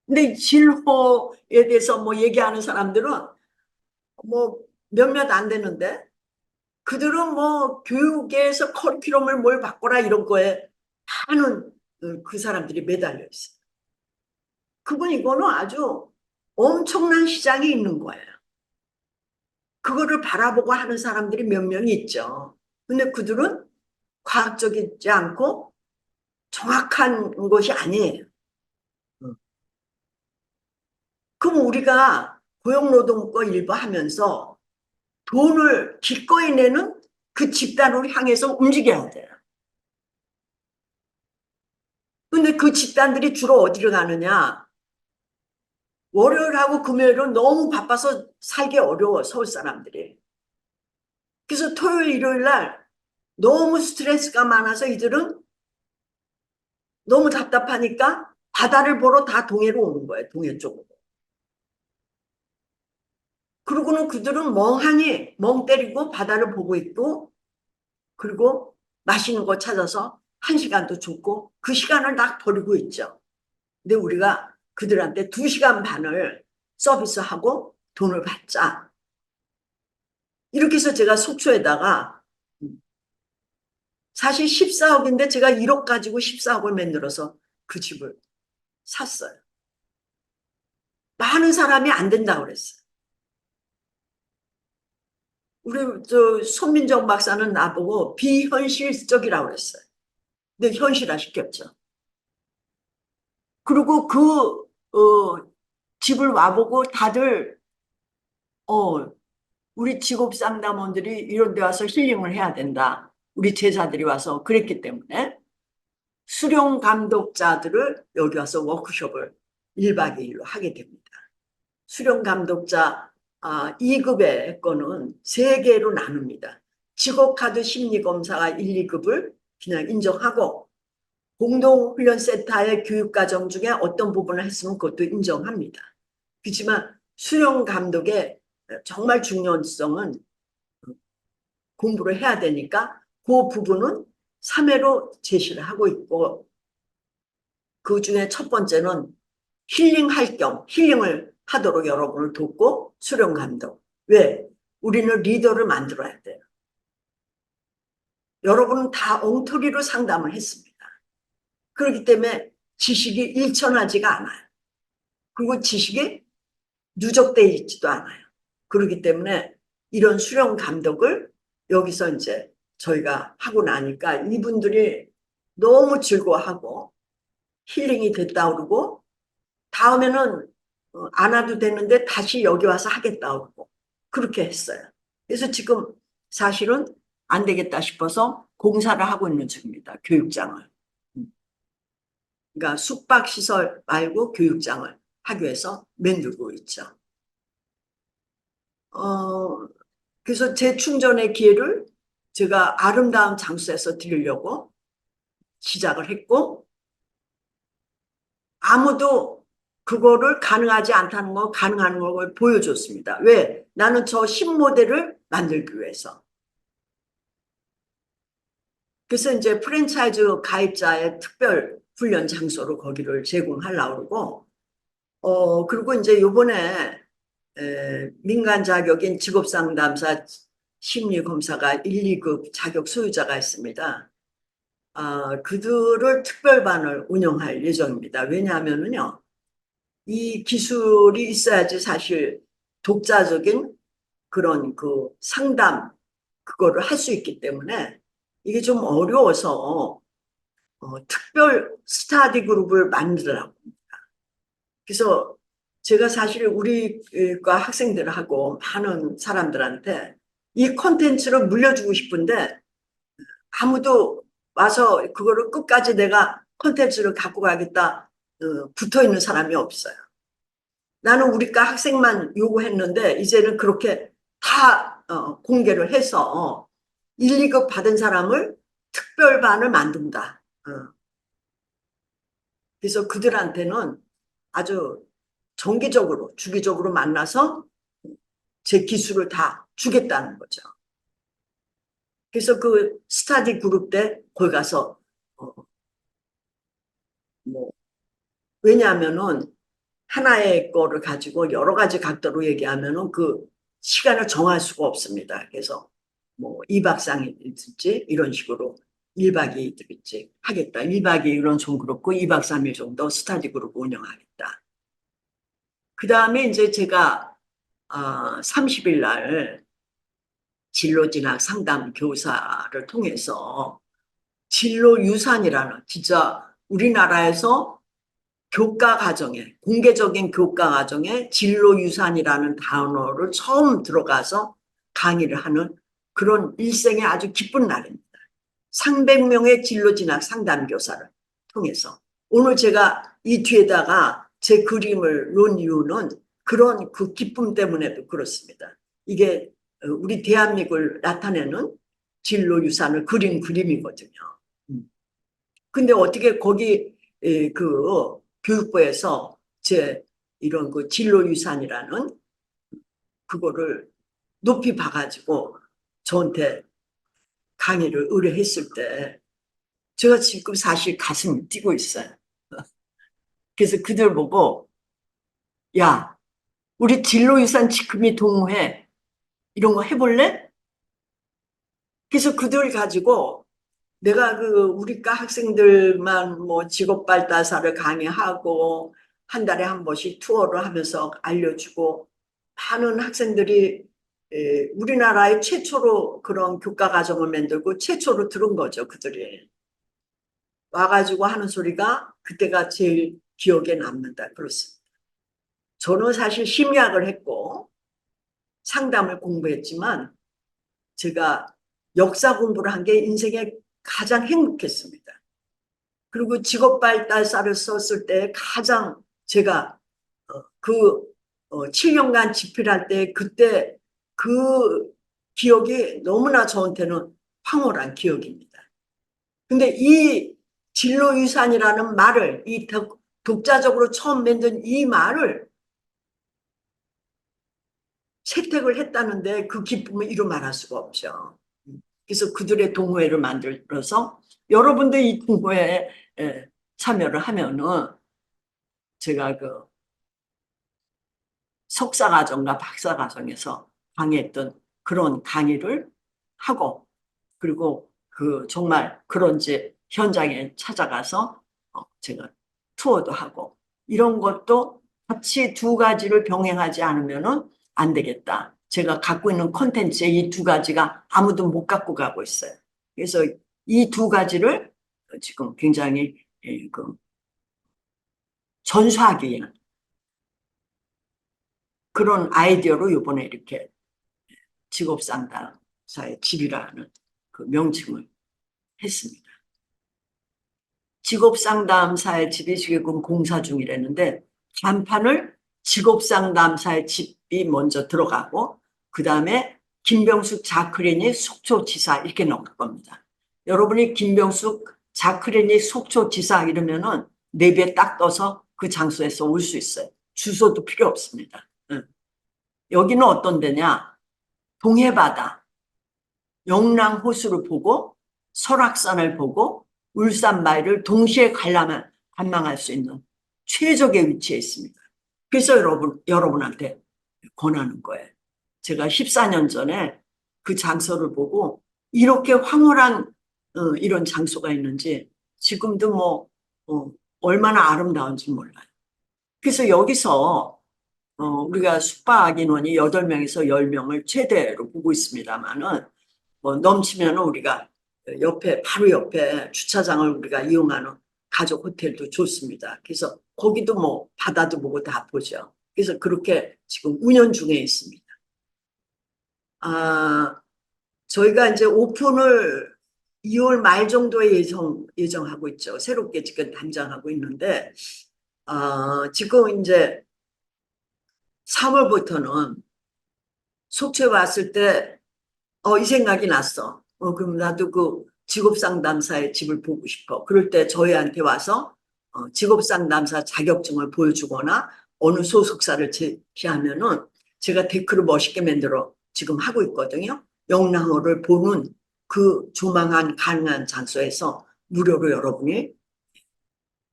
근데 이 진로에 대해서 뭐 얘기하는 사람들은 뭐 몇몇 안 되는데 그들은 뭐 교육에서 커리큘럼을 뭘 바꿔라 이런 거에 많은 그 사람들이 매달려 있어요. 그건 이거는 아주 엄청난 시장이 있는 거예요. 그거를 바라보고 하는 사람들이 몇 명이 있죠. 근데 그들은 과학적이지 않고 정확한 것이 아니에요. 그럼 우리가 고용노동부 일부 하면서 돈을 기꺼이 내는 그 집단을 향해서 움직여야 돼요. 근데 그 집단들이 주로 어디를 가느냐? 월요일하고 금요일은 너무 바빠서 살기 어려워, 서울 사람들이. 그래서 토요일, 일요일 날 너무 스트레스가 많아서 이들은 너무 답답하니까 바다를 보러 다 동해로 오는 거예요, 동해 쪽으로. 그러고는 그들은 멍하니 멍 때리고 바다를 보고 있고 그리고 맛있는 거 찾아서 1시간도 줬고 그 시간을 다 버리고 있죠. 근데 우리가 그들한테 2시간 반을 서비스하고 돈을 받자. 이렇게 해서 제가 속초에다가 사실 14억인데 제가 1억 가지고 14억을 만들어서 그 집을 샀어요. 많은 사람이 안 된다고 그랬어요. 우리 손민정 박사는 나보고 비현실적이라고 그랬어요. 근데 현실화 시켰죠. 그리고 집을 와보고 다들 어, 우리 직업 상담원들이 이런 데 와서 힐링을 해야 된다. 우리 제자들이 와서 그랬기 때문에 수련 감독자들을 여기 와서 워크숍을 1박 2일로 하게 됩니다. 수련 감독자 2급의 거는 3개로 나눕니다. 직업카드 심리검사가 1, 2급을 그냥 인정하고 공동훈련센터의 교육과정 중에 어떤 부분을 했으면 그것도 인정합니다. 그렇지만 수련 감독의 정말 중요성은 공부를 해야 되니까 그 부분은 3회로 제시를 하고 있고 그 중에 첫 번째는 힐링할 겸 힐링을 하도록 여러분을 돕고 수련 감독. 왜? 우리는 리더를 만들어야 돼요. 여러분은 다 엉터리로 상담을 했습니다. 그렇기 때문에 지식이 일천하지가 않아요. 그리고 지식이 누적되어 있지도 않아요. 그렇기 때문에 이런 수련 감독을 여기서 이제 저희가 하고 나니까 이분들이 너무 즐거워하고 힐링이 됐다 그러고 다음에는 안 와도 되는데 다시 여기 와서 하겠다 그러고 그렇게 했어요. 그래서 지금 사실은 안 되겠다 싶어서 공사를 하고 있는 중입니다. 교육장을. 그러니까 숙박시설 말고 교육장을 하기 위해서 만들고 있죠. 그래서 재충전의 기회를 제가 아름다운 장소에서 드리려고 시작을 했고 아무도 그거를 가능하지 않다는 거 가능한 걸 보여줬습니다. 왜? 나는 저 신모델을 만들기 위해서. 그래서 이제 프랜차이즈 가입자의 특별 훈련 장소로 거기를 제공하려고 그러고 그리고 이제 요번에 민간 자격인 직업상담사 심리검사가 1, 2급 자격 소유자가 있습니다. 그들을 특별반을 운영할 예정입니다. 왜냐하면요, 이 기술이 있어야지 사실 독자적인 그런 그 상담, 그거를 할 수 있기 때문에 이게 좀 어려워서 특별 스타디 그룹을 만들라고. 그래서 제가 사실 우리과 학생들하고 많은 사람들한테 이 콘텐츠를 물려주고 싶은데 아무도 와서 그거를 끝까지 내가 콘텐츠를 갖고 가겠다 붙어 있는 사람이 없어요. 나는 우리과 학생만 요구했는데 이제는 그렇게 다 공개를 해서 1, 2급 받은 사람을 특별반을 만든다. 그래서 그들한테는 아주 정기적으로 주기적으로 만나서 제 기술을 다 주겠다는 거죠. 그래서 그 스터디 그룹 때 거기 가서 뭐 왜냐하면은 하나의 거를 가지고 여러 가지 각도로 얘기하면은 그 시간을 정할 수가 없습니다. 그래서 뭐 2박 3일이든지 이런 식으로 1박 2일이든지 하겠다. 1박 2일은 좀 그렇고 2박 3일 정도 스터디 그룹 운영하겠다. 그 다음에 이제 제가 30일 날 진로진학 상담 교사를 통해서 진로유산이라는 진짜 우리나라에서 교과 과정에 공개적인 교과 과정에 진로유산이라는 단어를 처음 들어가서 강의를 하는 그런 일생의 아주 기쁜 날입니다. 300명의 진로진학 상담교사를 통해서 오늘 제가 이 뒤에다가 제 그림을 놓은 이유는 그런 그 기쁨 때문에도 그렇습니다. 이게 우리 대한민국을 나타내는 진로유산을 그린 그림이거든요. 근데 어떻게 거기 그 교육부에서 제 이런 그 진로유산이라는 그거를 높이 봐가지고 저한테 강의를 의뢰했을 때 제가 지금 사실 가슴이 뛰고 있어요. 그래서 그들 보고 야, 우리 진로유산 지킴이 동호회 이런 거 해볼래? 그래서 그들 가지고 내가 우리 과 학생들만 뭐 직업발달사를 강의하고 한 달에 한 번씩 투어를 하면서 알려주고 많은 학생들이 우리나라의 최초로 그런 교과 과정을 만들고 최초로 들은 거죠, 그들이. 와가지고 하는 소리가 그때가 제일 기억에 남는다. 그렇습니다. 저는 사실 심리학을 했고 상담을 공부했지만 제가 역사 공부를 한 게 인생에 가장 행복했습니다. 그리고 직업발달사를 썼을 때 가장 제가 7년간 집필할 때 그때 그 기억이 너무나 저한테는 황홀한 기억입니다. 근데 이 진로유산이라는 말을 이 독자적으로 처음 만든 이 말을 채택을 했다는데 그 기쁨을 이루 말할 수가 없죠. 그래서 그들의 동호회를 만들어서 여러분들 이 동호회에 참여를 하면은 제가 석사과정과 박사과정에서 강의했던 그런 강의를 하고 그리고 정말 그런지 현장에 찾아가서 제가 투어도 하고 이런 것도 같이 두 가지를 병행하지 않으면은 안 되겠다. 제가 갖고 있는 콘텐츠에 이 두 가지가 아무도 못 갖고 가고 있어요. 그래서 이 두 가지를 지금 굉장히 전수하기 위한 그런 아이디어로 이번에 이렇게 직업상담사의 집이라는 그 명칭을 했습니다. 직업상담사의 집이 지금 공사 중이라는데 간판을 직업상담사의 집이 먼저 들어가고 그 다음에 김병숙 자크리니 속초지사 이렇게 넣을 겁니다. 여러분이 김병숙 자크리니 속초지사 이러면은 내비에 딱 떠서 그 장소에서 올 수 있어요. 주소도 필요 없습니다. 여기는 어떤 데냐? 동해바다, 영랑호수를 보고 설악산을 보고 울산마을을 동시에 관람할 수 있는 최적의 위치에 있습니다. 그래서 여러분한테 권하는 거예요. 제가 14년 전에 그 장소를 보고 이렇게 황홀한 이런 장소가 있는지 지금도 얼마나 아름다운지 몰라요. 그래서 여기서 우리가 숙박 인원이 8명에서 10명을 최대로 보고 있습니다만은 넘치면 우리가 바로 옆에 주차장을 우리가 이용하는 가족 호텔도 좋습니다. 그래서 거기도 바다도 보고 다 보죠. 그래서 그렇게 지금 운영 중에 있습니다. 저희가 이제 오픈을 2월 말 정도에 예정하고 있죠. 새롭게 지금 담장하고 있는데, 지금 이제 3월부터는 속초에 왔을 때 이 생각이 났어. 그럼 나도 그 직업상담사의 집을 보고 싶어. 그럴 때 저희한테 와서 직업상담사 자격증을 보여주거나 어느 소속사를 제시하면은 제가 데크를 멋있게 만들어 지금 하고 있거든요. 영랑호를 보는 그 조망한 가능한 장소에서 무료로 여러분이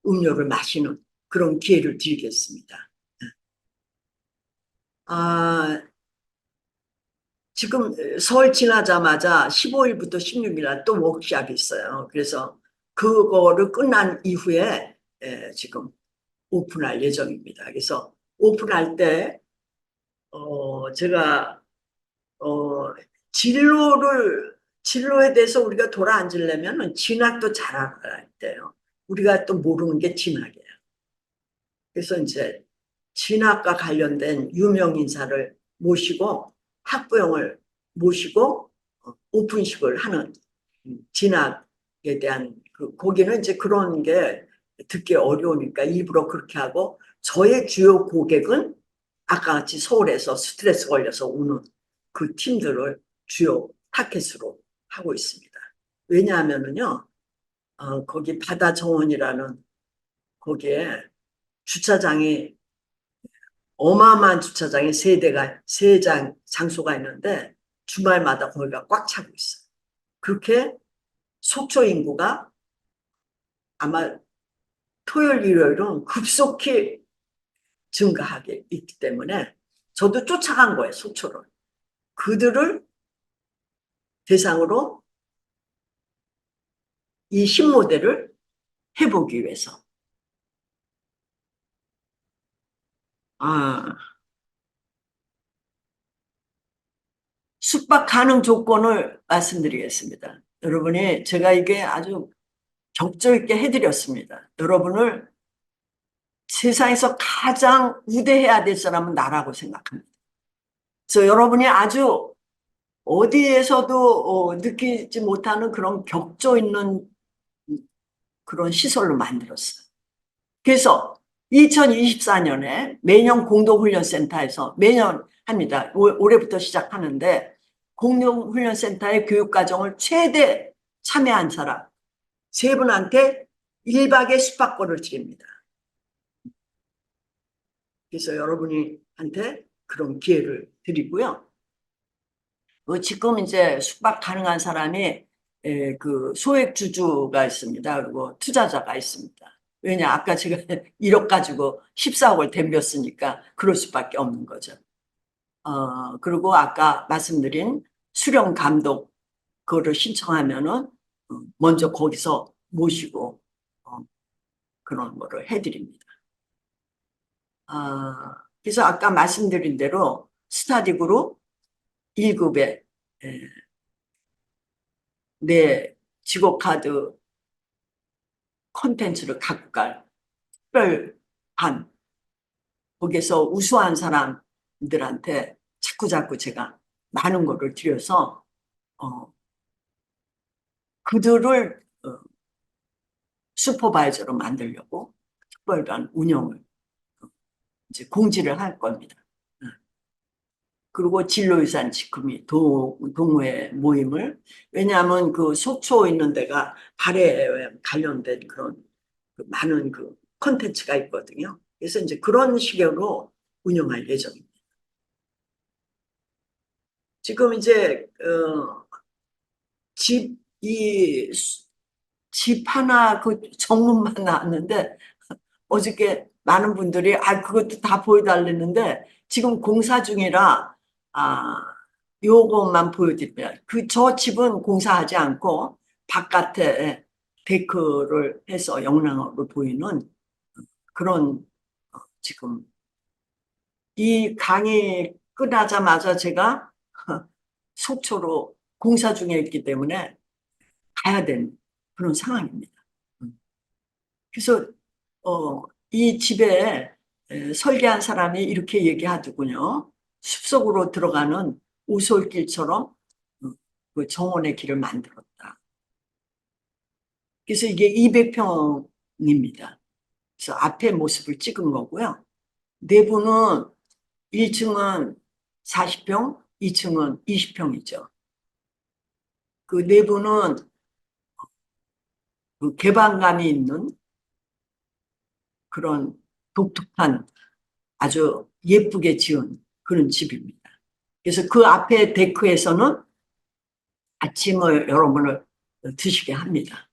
음료를 마시는 그런 기회를 드리겠습니다. 지금 설 지나자마자 15일부터 16일 날 또 워크숍이 있어요. 그래서 그거를 끝난 이후에 지금 오픈할 예정입니다. 그래서 오픈할 때 제가 진로에 대해서 우리가 돌아앉으려면 진학도 잘 알아야 돼요. 우리가 또 모르는 게 진학이에요. 그래서 이제 진학과 관련된 유명 인사를 모시고 학부형을 모시고 오픈식을 하는 진학에 대한 거기는 이제 그런 게 듣기 어려우니까 일부러 그렇게 하고 저의 주요 고객은 아까 같이 서울에서 스트레스 걸려서 오는 그 팀들을 주요 타겟으로 하고 있습니다. 왜냐하면은요, 거기 바다 정원이라는 거기에 주차장이 어마어마한 주차장이 세 장소가 있는데 주말마다 거기가 꽉 차고 있어요. 그렇게 속초 인구가 아마 토요일, 일요일은 급속히 증가하게 있기 때문에 저도 쫓아간 거예요, 속초를. 그들을 대상으로 이 신모델을 해보기 위해서. 아, 숙박 가능 조건을 말씀드리겠습니다. 여러분이 제가 이게 아주 격조 있게 해드렸습니다. 여러분을 세상에서 가장 우대해야 될 사람은 나라고 생각합니다. 그래서 여러분이 아주 어디에서도 느끼지 못하는 그런 격조 있는 그런 시설로 만들었어요. 그래서 2024년에 매년 공동훈련센터에서 매년 합니다. 올해부터 시작하는데 공동훈련센터의 교육과정을 최대 참여한 사람 세 분한테 1박의 숙박권을 드립니다. 그래서 여러분한테 그런 기회를 드리고요. 지금 이제 숙박 가능한 사람이 그 소액주주가 있습니다. 그리고 투자자가 있습니다. 왜냐, 아까 제가 1억 가지고 14억을 덤볐으니까 그럴 수밖에 없는 거죠. 그리고 아까 말씀드린 수령 감독 그거를 신청하면은 먼저 거기서 모시고 그런 거를 해드립니다. 그래서 아까 말씀드린 대로 스타디 그룹 1급에 내 직업카드 콘텐츠를 갖고 갈 특별반 거기서 우수한 사람들한테 자꾸자꾸 제가 많은 거를 드려서 그들을 슈퍼바이저로 만들려고 특별반 운영을 이제 공지를 할 겁니다. 그리고 진로유산 지킴이 동호회 모임을 왜냐하면 그 속초 있는 데가 발에 관련된 그런 많은 그 콘텐츠가 있거든요. 그래서 이제 그런 식으로 운영할 예정입니다. 지금 이제 집 하나 그 정문만 나왔는데 어저께 많은 분들이 그것도 다 보여달랬는데 지금 공사 중이라 요것만 보여드리면 저 집은 공사하지 않고 바깥에 데크를 해서 영랑으로 보이는 그런 지금 이 강의 끝나자마자 제가 속초로 공사 중에 있기 때문에 가야 되는 그런 상황입니다. 그래서 이 집에 설계한 사람이 이렇게 얘기하더군요. 숲속으로 들어가는 오솔길처럼 그 정원의 길을 만들었다. 그래서 이게 200평입니다. 그래서 앞에 모습을 찍은 거고요. 내부는 1층은 40평, 2층은 20평이죠. 그 내부는 그 개방감이 있는 그런 독특한 아주 예쁘게 지은 그런 집입니다. 그래서 그 앞에 데크에서는 아침을 여러분을 드시게 합니다.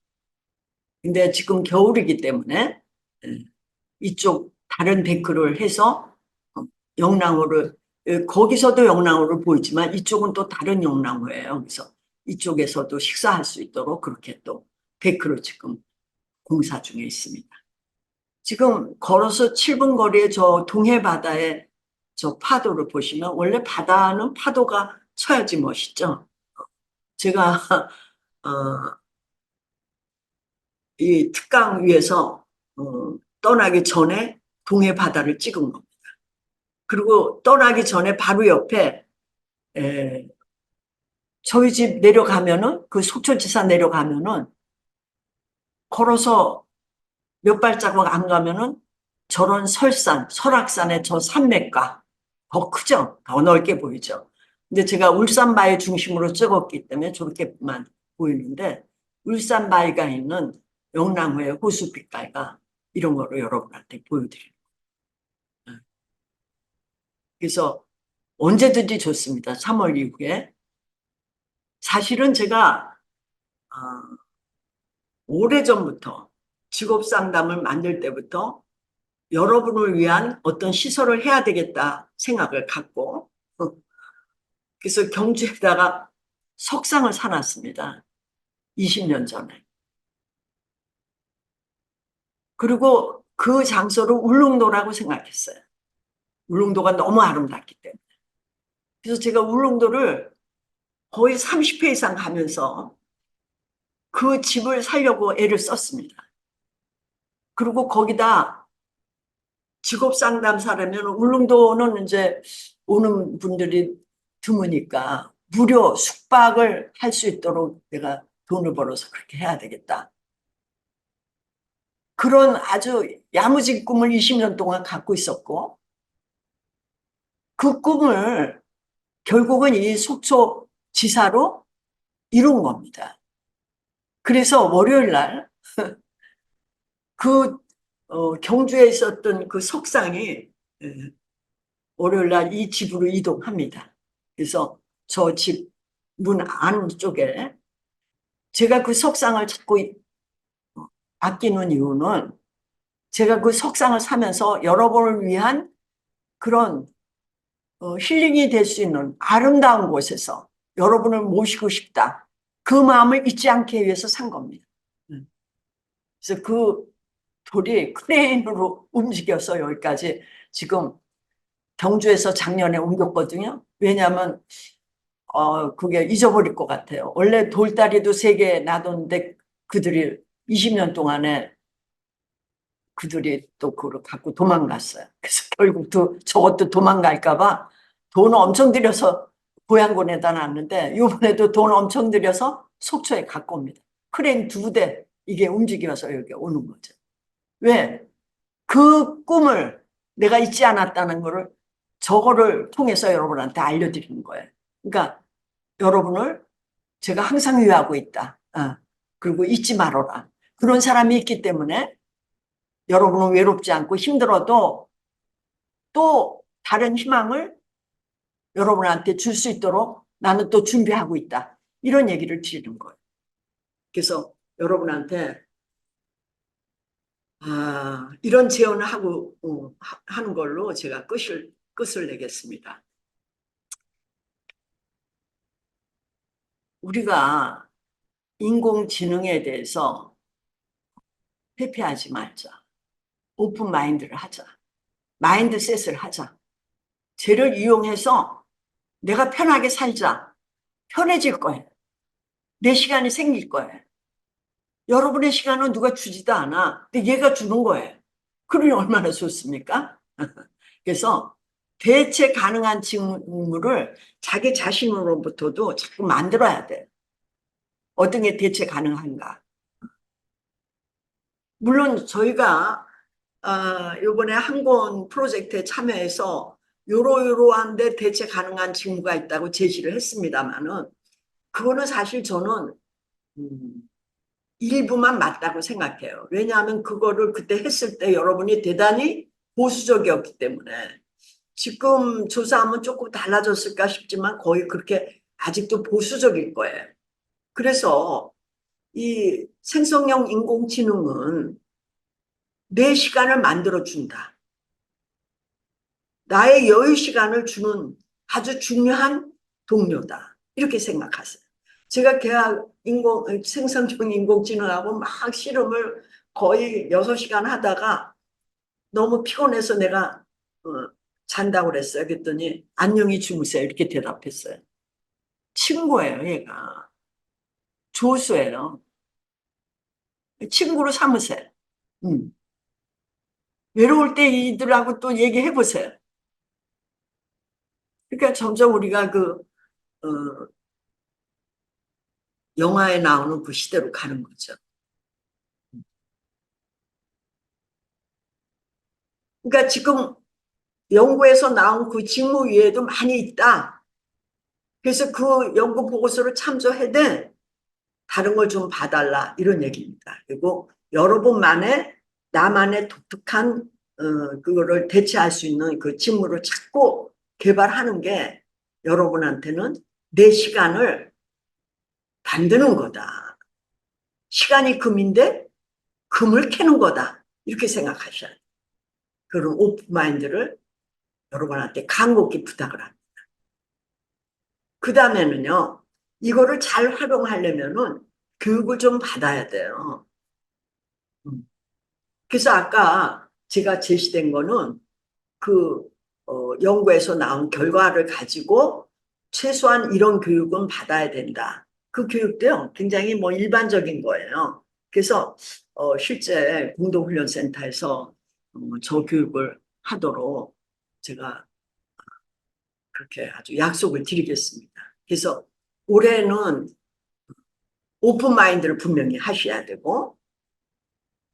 근데 지금 겨울이기 때문에 이쪽 다른 데크를 해서 영랑호를 거기서도 영랑호를 보이지만 이쪽은 또 다른 영랑호예요. 그래서 이쪽에서도 식사할 수 있도록 그렇게 또 데크를 지금 공사 중에 있습니다. 지금 걸어서 7분 거리에 저 동해 바다에 저 파도를 보시면 원래 바다는 파도가 쳐야지 멋있죠. 제가 이 특강 위에서 떠나기 전에 동해 바다를 찍은 겁니다. 그리고 떠나기 전에 바로 옆에 에, 저희 집 내려가면은 그 속초지사 내려가면은 걸어서 몇 발자국 안 가면은 저런 설악산의 저 산맥과 더 크죠? 더 넓게 보이죠? 근데 제가 울산바위 중심으로 찍었기 때문에 저렇게만 보이는데 울산바위가 있는 영랑호의 호수빛깔과 이런 거를 여러분한테 보여드립니다. 그래서 언제든지 좋습니다. 3월 이후에. 사실은 제가 오래전부터 직업상담을 만들 때부터 여러분을 위한 어떤 시설을 해야 되겠다 생각을 갖고 그래서 경주에다가 석상을 사놨습니다. 20년 전에. 그리고 그 장소를 울릉도라고 생각했어요. 울릉도가 너무 아름답기 때문에. 그래서 제가 울릉도를 거의 30회 이상 가면서 그 집을 살려고 애를 썼습니다. 그리고 거기다 직업 상담사라면 울릉도는 이제 오는 분들이 드무니까 무료 숙박을 할 수 있도록 내가 돈을 벌어서 그렇게 해야 되겠다. 그런 아주 야무진 꿈을 20년 동안 갖고 있었고, 그 꿈을 결국은 이 속초 지사로 이룬 겁니다. 그래서 월요일 날 그 경주에 있었던 그 석상이 월요일 날 이 집으로 이동합니다. 그래서 저 집 문 안쪽에 제가 그 석상을 자꾸 아끼는 이유는 제가 그 석상을 사면서 여러분을 위한 그런 힐링이 될 수 있는 아름다운 곳에서 여러분을 모시고 싶다. 그 마음을 잊지 않기 위해서 산 겁니다. 그래서 그 돌이 크레인으로 움직여서 여기까지 지금 경주에서 작년에 옮겼거든요. 왜냐하면 그게 잊어버릴 것 같아요. 원래 돌다리도 3개 놔뒀는데 그들이 20년 동안에 그들이 또 그걸 갖고 도망갔어요. 그래서 결국 저것도 도망갈까 봐 돈 엄청 들여서 고향군에다 놨는데 이번에도 돈 엄청 들여서 속초에 갖고 옵니다. 크레인 2대 이게 움직여서 여기 오는 거죠. 왜? 그 꿈을 내가 잊지 않았다는 거를 저거를 통해서 여러분한테 알려드리는 거예요. 그러니까 여러분을 제가 항상 위하고 있다. 그리고 잊지 말아라. 그런 사람이 있기 때문에 여러분은 외롭지 않고 힘들어도 또 다른 희망을 여러분한테 줄 수 있도록 나는 또 준비하고 있다. 이런 얘기를 드리는 거예요. 그래서 여러분한테 이런 제언을 하고 하는 걸로 제가 끝을 내겠습니다. 우리가 인공지능에 대해서 회피하지 말자. 오픈 마인드를 하자. 마인드셋을 하자. 쟤를 이용해서 내가 편하게 살자. 편해질 거예요. 내 시간이 생길 거예요. 여러분의 시간은 누가 주지도 않아. 근데 얘가 주는 거예요. 그러니 얼마나 좋습니까? 그래서 대체 가능한 직무를 자기 자신으로부터도 자꾸 만들어야 돼. 어떤 게 대체 가능한가? 물론 저희가 이번에 항공 프로젝트에 참여해서 요러요러한데 대체 가능한 직무가 있다고 제시를 했습니다만은 그거는 사실 저는 일부만 맞다고 생각해요. 왜냐하면 그거를 그때 했을 때 여러분이 대단히 보수적이었기 때문에 지금 조사하면 조금 달라졌을까 싶지만 거의 그렇게 아직도 보수적일 거예요. 그래서 이 생성형 인공지능은 내 시간을 만들어준다. 나의 여유 시간을 주는 아주 중요한 동료다. 이렇게 생각하세요. 제가 생성형 인공지능하고 막 실험을 거의 6시간 하다가 너무 피곤해서 내가 잔다고 그랬어요. 그랬더니 안녕히 주무세요. 이렇게 대답했어요. 친구예요, 얘가. 조수예요. 친구로 삼으세요. 음. 외로울 때 이들하고 또 얘기해 보세요. 그러니까 점점 우리가 어, 영화에 나오는 그 시대로 가는 거죠. 그러니까 지금 연구에서 나온 그 직무 외에도 많이 있다. 그래서 그 연구 보고서를 참조해야 다른 걸 좀 봐달라 이런 얘기입니다. 그리고 여러분만의 나만의 독특한 그거를 대체할 수 있는 그 직무를 찾고 개발하는 게 여러분한테는 내 시간을 만드는 거다. 시간이 금인데 금을 캐는 거다. 이렇게 생각하셔야 돼요. 그런 오픈마인드를 여러분한테 간곡히 부탁을 합니다. 그 다음에는요. 이거를 잘 활용하려면은 교육을 좀 받아야 돼요. 그래서 아까 제가 제시된 거는 그 연구에서 나온 결과를 가지고 최소한 이런 교육은 받아야 된다. 그 교육도요, 굉장히 뭐 일반적인 거예요. 그래서 실제 공동훈련센터에서 저 교육을 하도록 제가 그렇게 아주 약속을 드리겠습니다. 그래서 올해는 오픈 마인드를 분명히 하셔야 되고,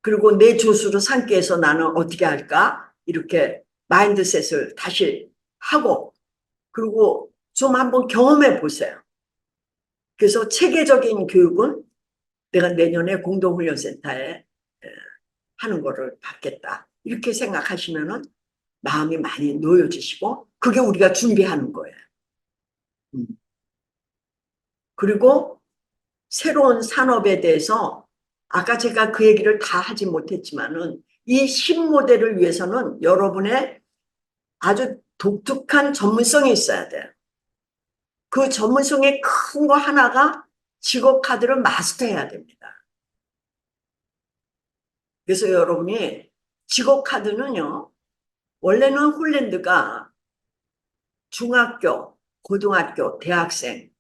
그리고 내 조수로 삼기 위해서 나는 어떻게 할까? 이렇게 마인드셋을 다시 하고, 그리고 좀 한번 경험해 보세요. 그래서 체계적인 교육은 내가 내년에 공동훈련센터에 하는 거를 받겠다. 이렇게 생각하시면은 마음이 많이 놓여지시고, 그게 우리가 준비하는 거예요. 그리고 새로운 산업에 대해서 아까 제가 그 얘기를 다 하지 못했지만은 이 신모델을 위해서는 여러분의 아주 독특한 전문성이 있어야 돼요. 그 전문성의 큰 거 하나가 직업 카드를 마스터해야 됩니다. 그래서 여러분이 직업 카드는요, 원래는 홀랜드가 중학교, 고등학교, 대학생,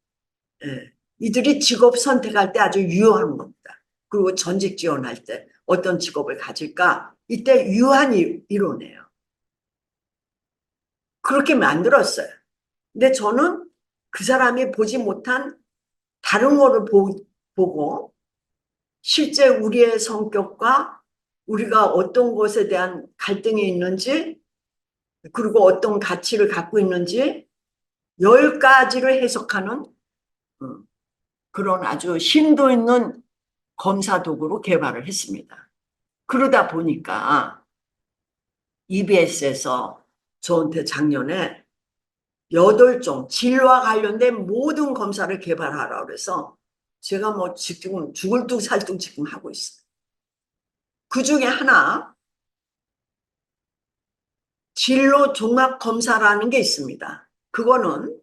이들이 직업 선택할 때 아주 유효한 겁니다. 그리고 전직 지원할 때 어떤 직업을 가질까? 이때 유효한 이론이에요. 그렇게 만들었어요. 근데 저는 그 사람이 보지 못한 다른 거를 보고 실제 우리의 성격과 우리가 어떤 것에 대한 갈등이 있는지 그리고 어떤 가치를 갖고 있는지 10가지를 해석하는 그런 아주 심도 있는 검사 도구로 개발을 했습니다. 그러다 보니까 EBS에서 저한테 작년에 8종 질과 관련된 모든 검사를 개발하라고 그래서 제가 뭐 지금 죽을 둥 살 둥 지금 하고 있어요. 그 중에 하나 진로 종합 검사라는 게 있습니다. 그거는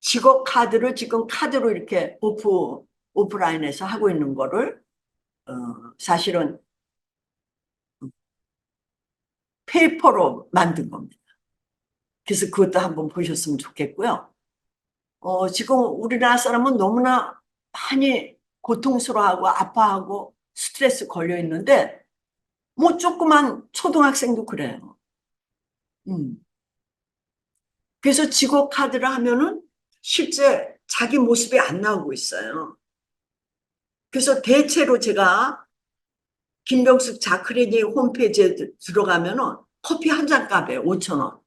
직업 카드를 지금 카드로 이렇게 오프라인에서 하고 있는 거를 사실은 페이퍼로 만든 겁니다. 그래서 그것도 한번 보셨으면 좋겠고요. 지금 우리나라 사람은 너무나 많이 고통스러워하고 아파하고 스트레스 걸려 있는데 뭐 조그만 초등학생도 그래요. 음. 그래서 직업 카드를 하면은 실제 자기 모습이 안 나오고 있어요. 그래서 대체로 제가 김병숙 자크리니 홈페이지에 들어가면은 커피 한 잔 값에 5천 원.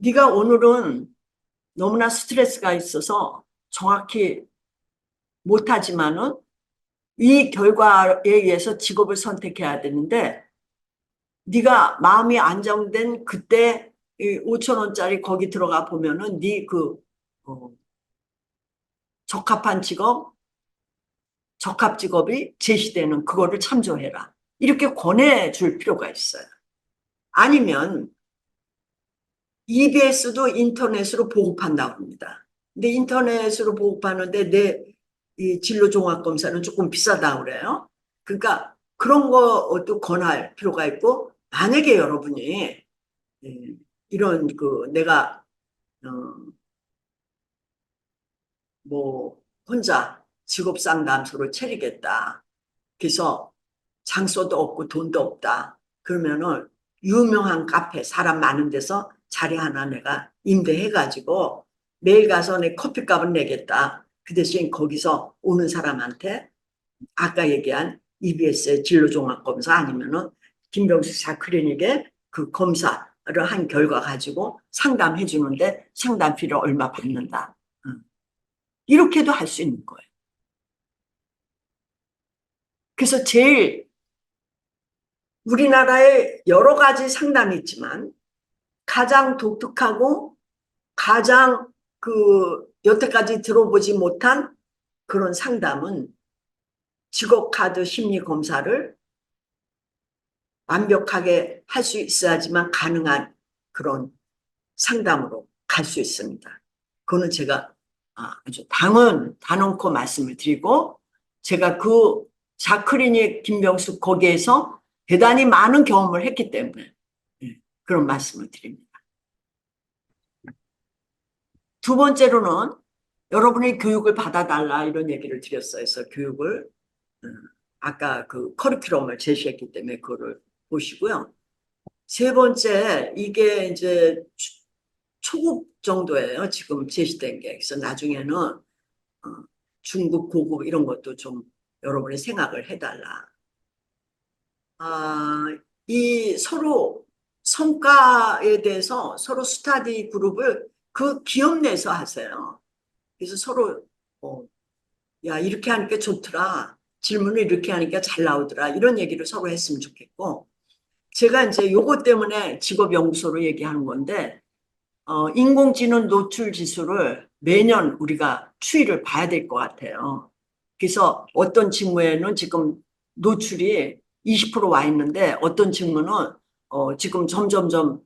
네가 오늘은 너무나 스트레스가 있어서 정확히 못하지만은 이 결과에 의해서 직업을 선택해야 되는데 네가 마음이 안정된 그때 5천 원짜리 거기 들어가 보면은 네 그 적합한 직업, 적합 직업이 제시되는 그거를 참조해라. 이렇게 권해줄 필요가 있어요. 아니면 EBS도 인터넷으로 보급한다고 합니다. 근데 인터넷으로 보급하는데 내 이 진로종합검사는 조금 비싸다고 그래요. 그러니까 그런 것도 권할 필요가 있고 만약에 여러분이 이런 그 내가 뭐 혼자 직업 상담소를 차리겠다. 그래서 장소도 없고 돈도 없다. 그러면은 유명한 카페 사람 많은 데서 자리 하나 내가 임대해가지고 매일 가서 내 커피값은 내겠다. 그 대신 거기서 오는 사람한테 아까 얘기한 EBS의 진로종합검사 아니면은 김병수 샤크리닉의 그 검사를 한 결과 가지고 상담해 주는데 상담비를 얼마 받는다. 이렇게도 할 수 있는 거예요. 그래서 제일 우리나라에 여러 가지 상담이 있지만 가장 독특하고 가장 그 여태까지 들어보지 못한 그런 상담은 직업카드 심리 검사를 완벽하게 할 수 있어야지만 가능한 그런 상담으로 갈 수 있습니다. 그거는 제가 아주 단언코 말씀을 드리고 제가 그 자크리닉 김병숙 거기에서 대단히 많은 경험을 했기 때문에 그런 말씀을 드립니다. 두 번째로는 여러분이 교육을 받아달라 이런 얘기를 드렸어요. 그래서 교육을 아까 그 커리큘럼을 제시했기 때문에 그거를 보시고요. 세 번째, 이게 이제 초급 정도예요. 지금 제시된 게. 그래서 나중에는 중급, 고급 이런 것도 좀 여러분이 생각을 해달라. 이 서로 성과에 대해서 서로 스터디 그룹을 그 기업 내에서 하세요. 그래서 서로 야 이렇게 하니까 좋더라. 질문을 이렇게 하니까 잘 나오더라. 이런 얘기를 서로 했으면 좋겠고 제가 이제 요거 때문에 직업연구소로 얘기하는 건데 인공지능 노출 지수를 매년 우리가 추이를 봐야 될 것 같아요. 그래서 어떤 직무에는 지금 노출이 20%와 있는데 어떤 직무는 지금 점점점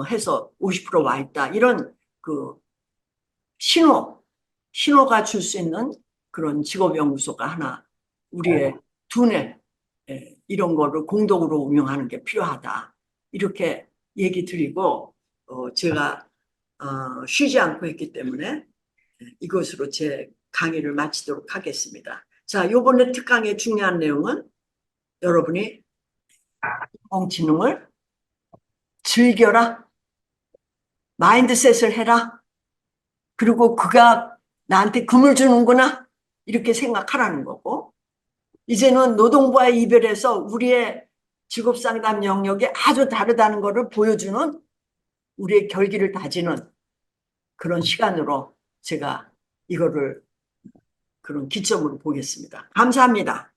해서 50%와 있다. 이런 그 신호가 줄 수 있는 그런 직업연구소가 하나 우리의 두뇌 이런 거를 공동으로 운영하는 게 필요하다. 이렇게 얘기 드리고 제가 쉬지 않고 했기 때문에 이것으로 제 강의를 마치도록 하겠습니다. 자, 요번에 특강의 중요한 내용은 여러분이 인공지능을 즐겨라. 마인드셋을 해라. 그리고 그가 나한테 금을 주는구나. 이렇게 생각하라는 거고. 이제는 노동부와의 이별에서 우리의 직업상담 영역이 아주 다르다는 것을 보여주는 우리의 결기를 다지는 그런 시간으로 제가 이거를 그런 기점으로 보겠습니다. 감사합니다.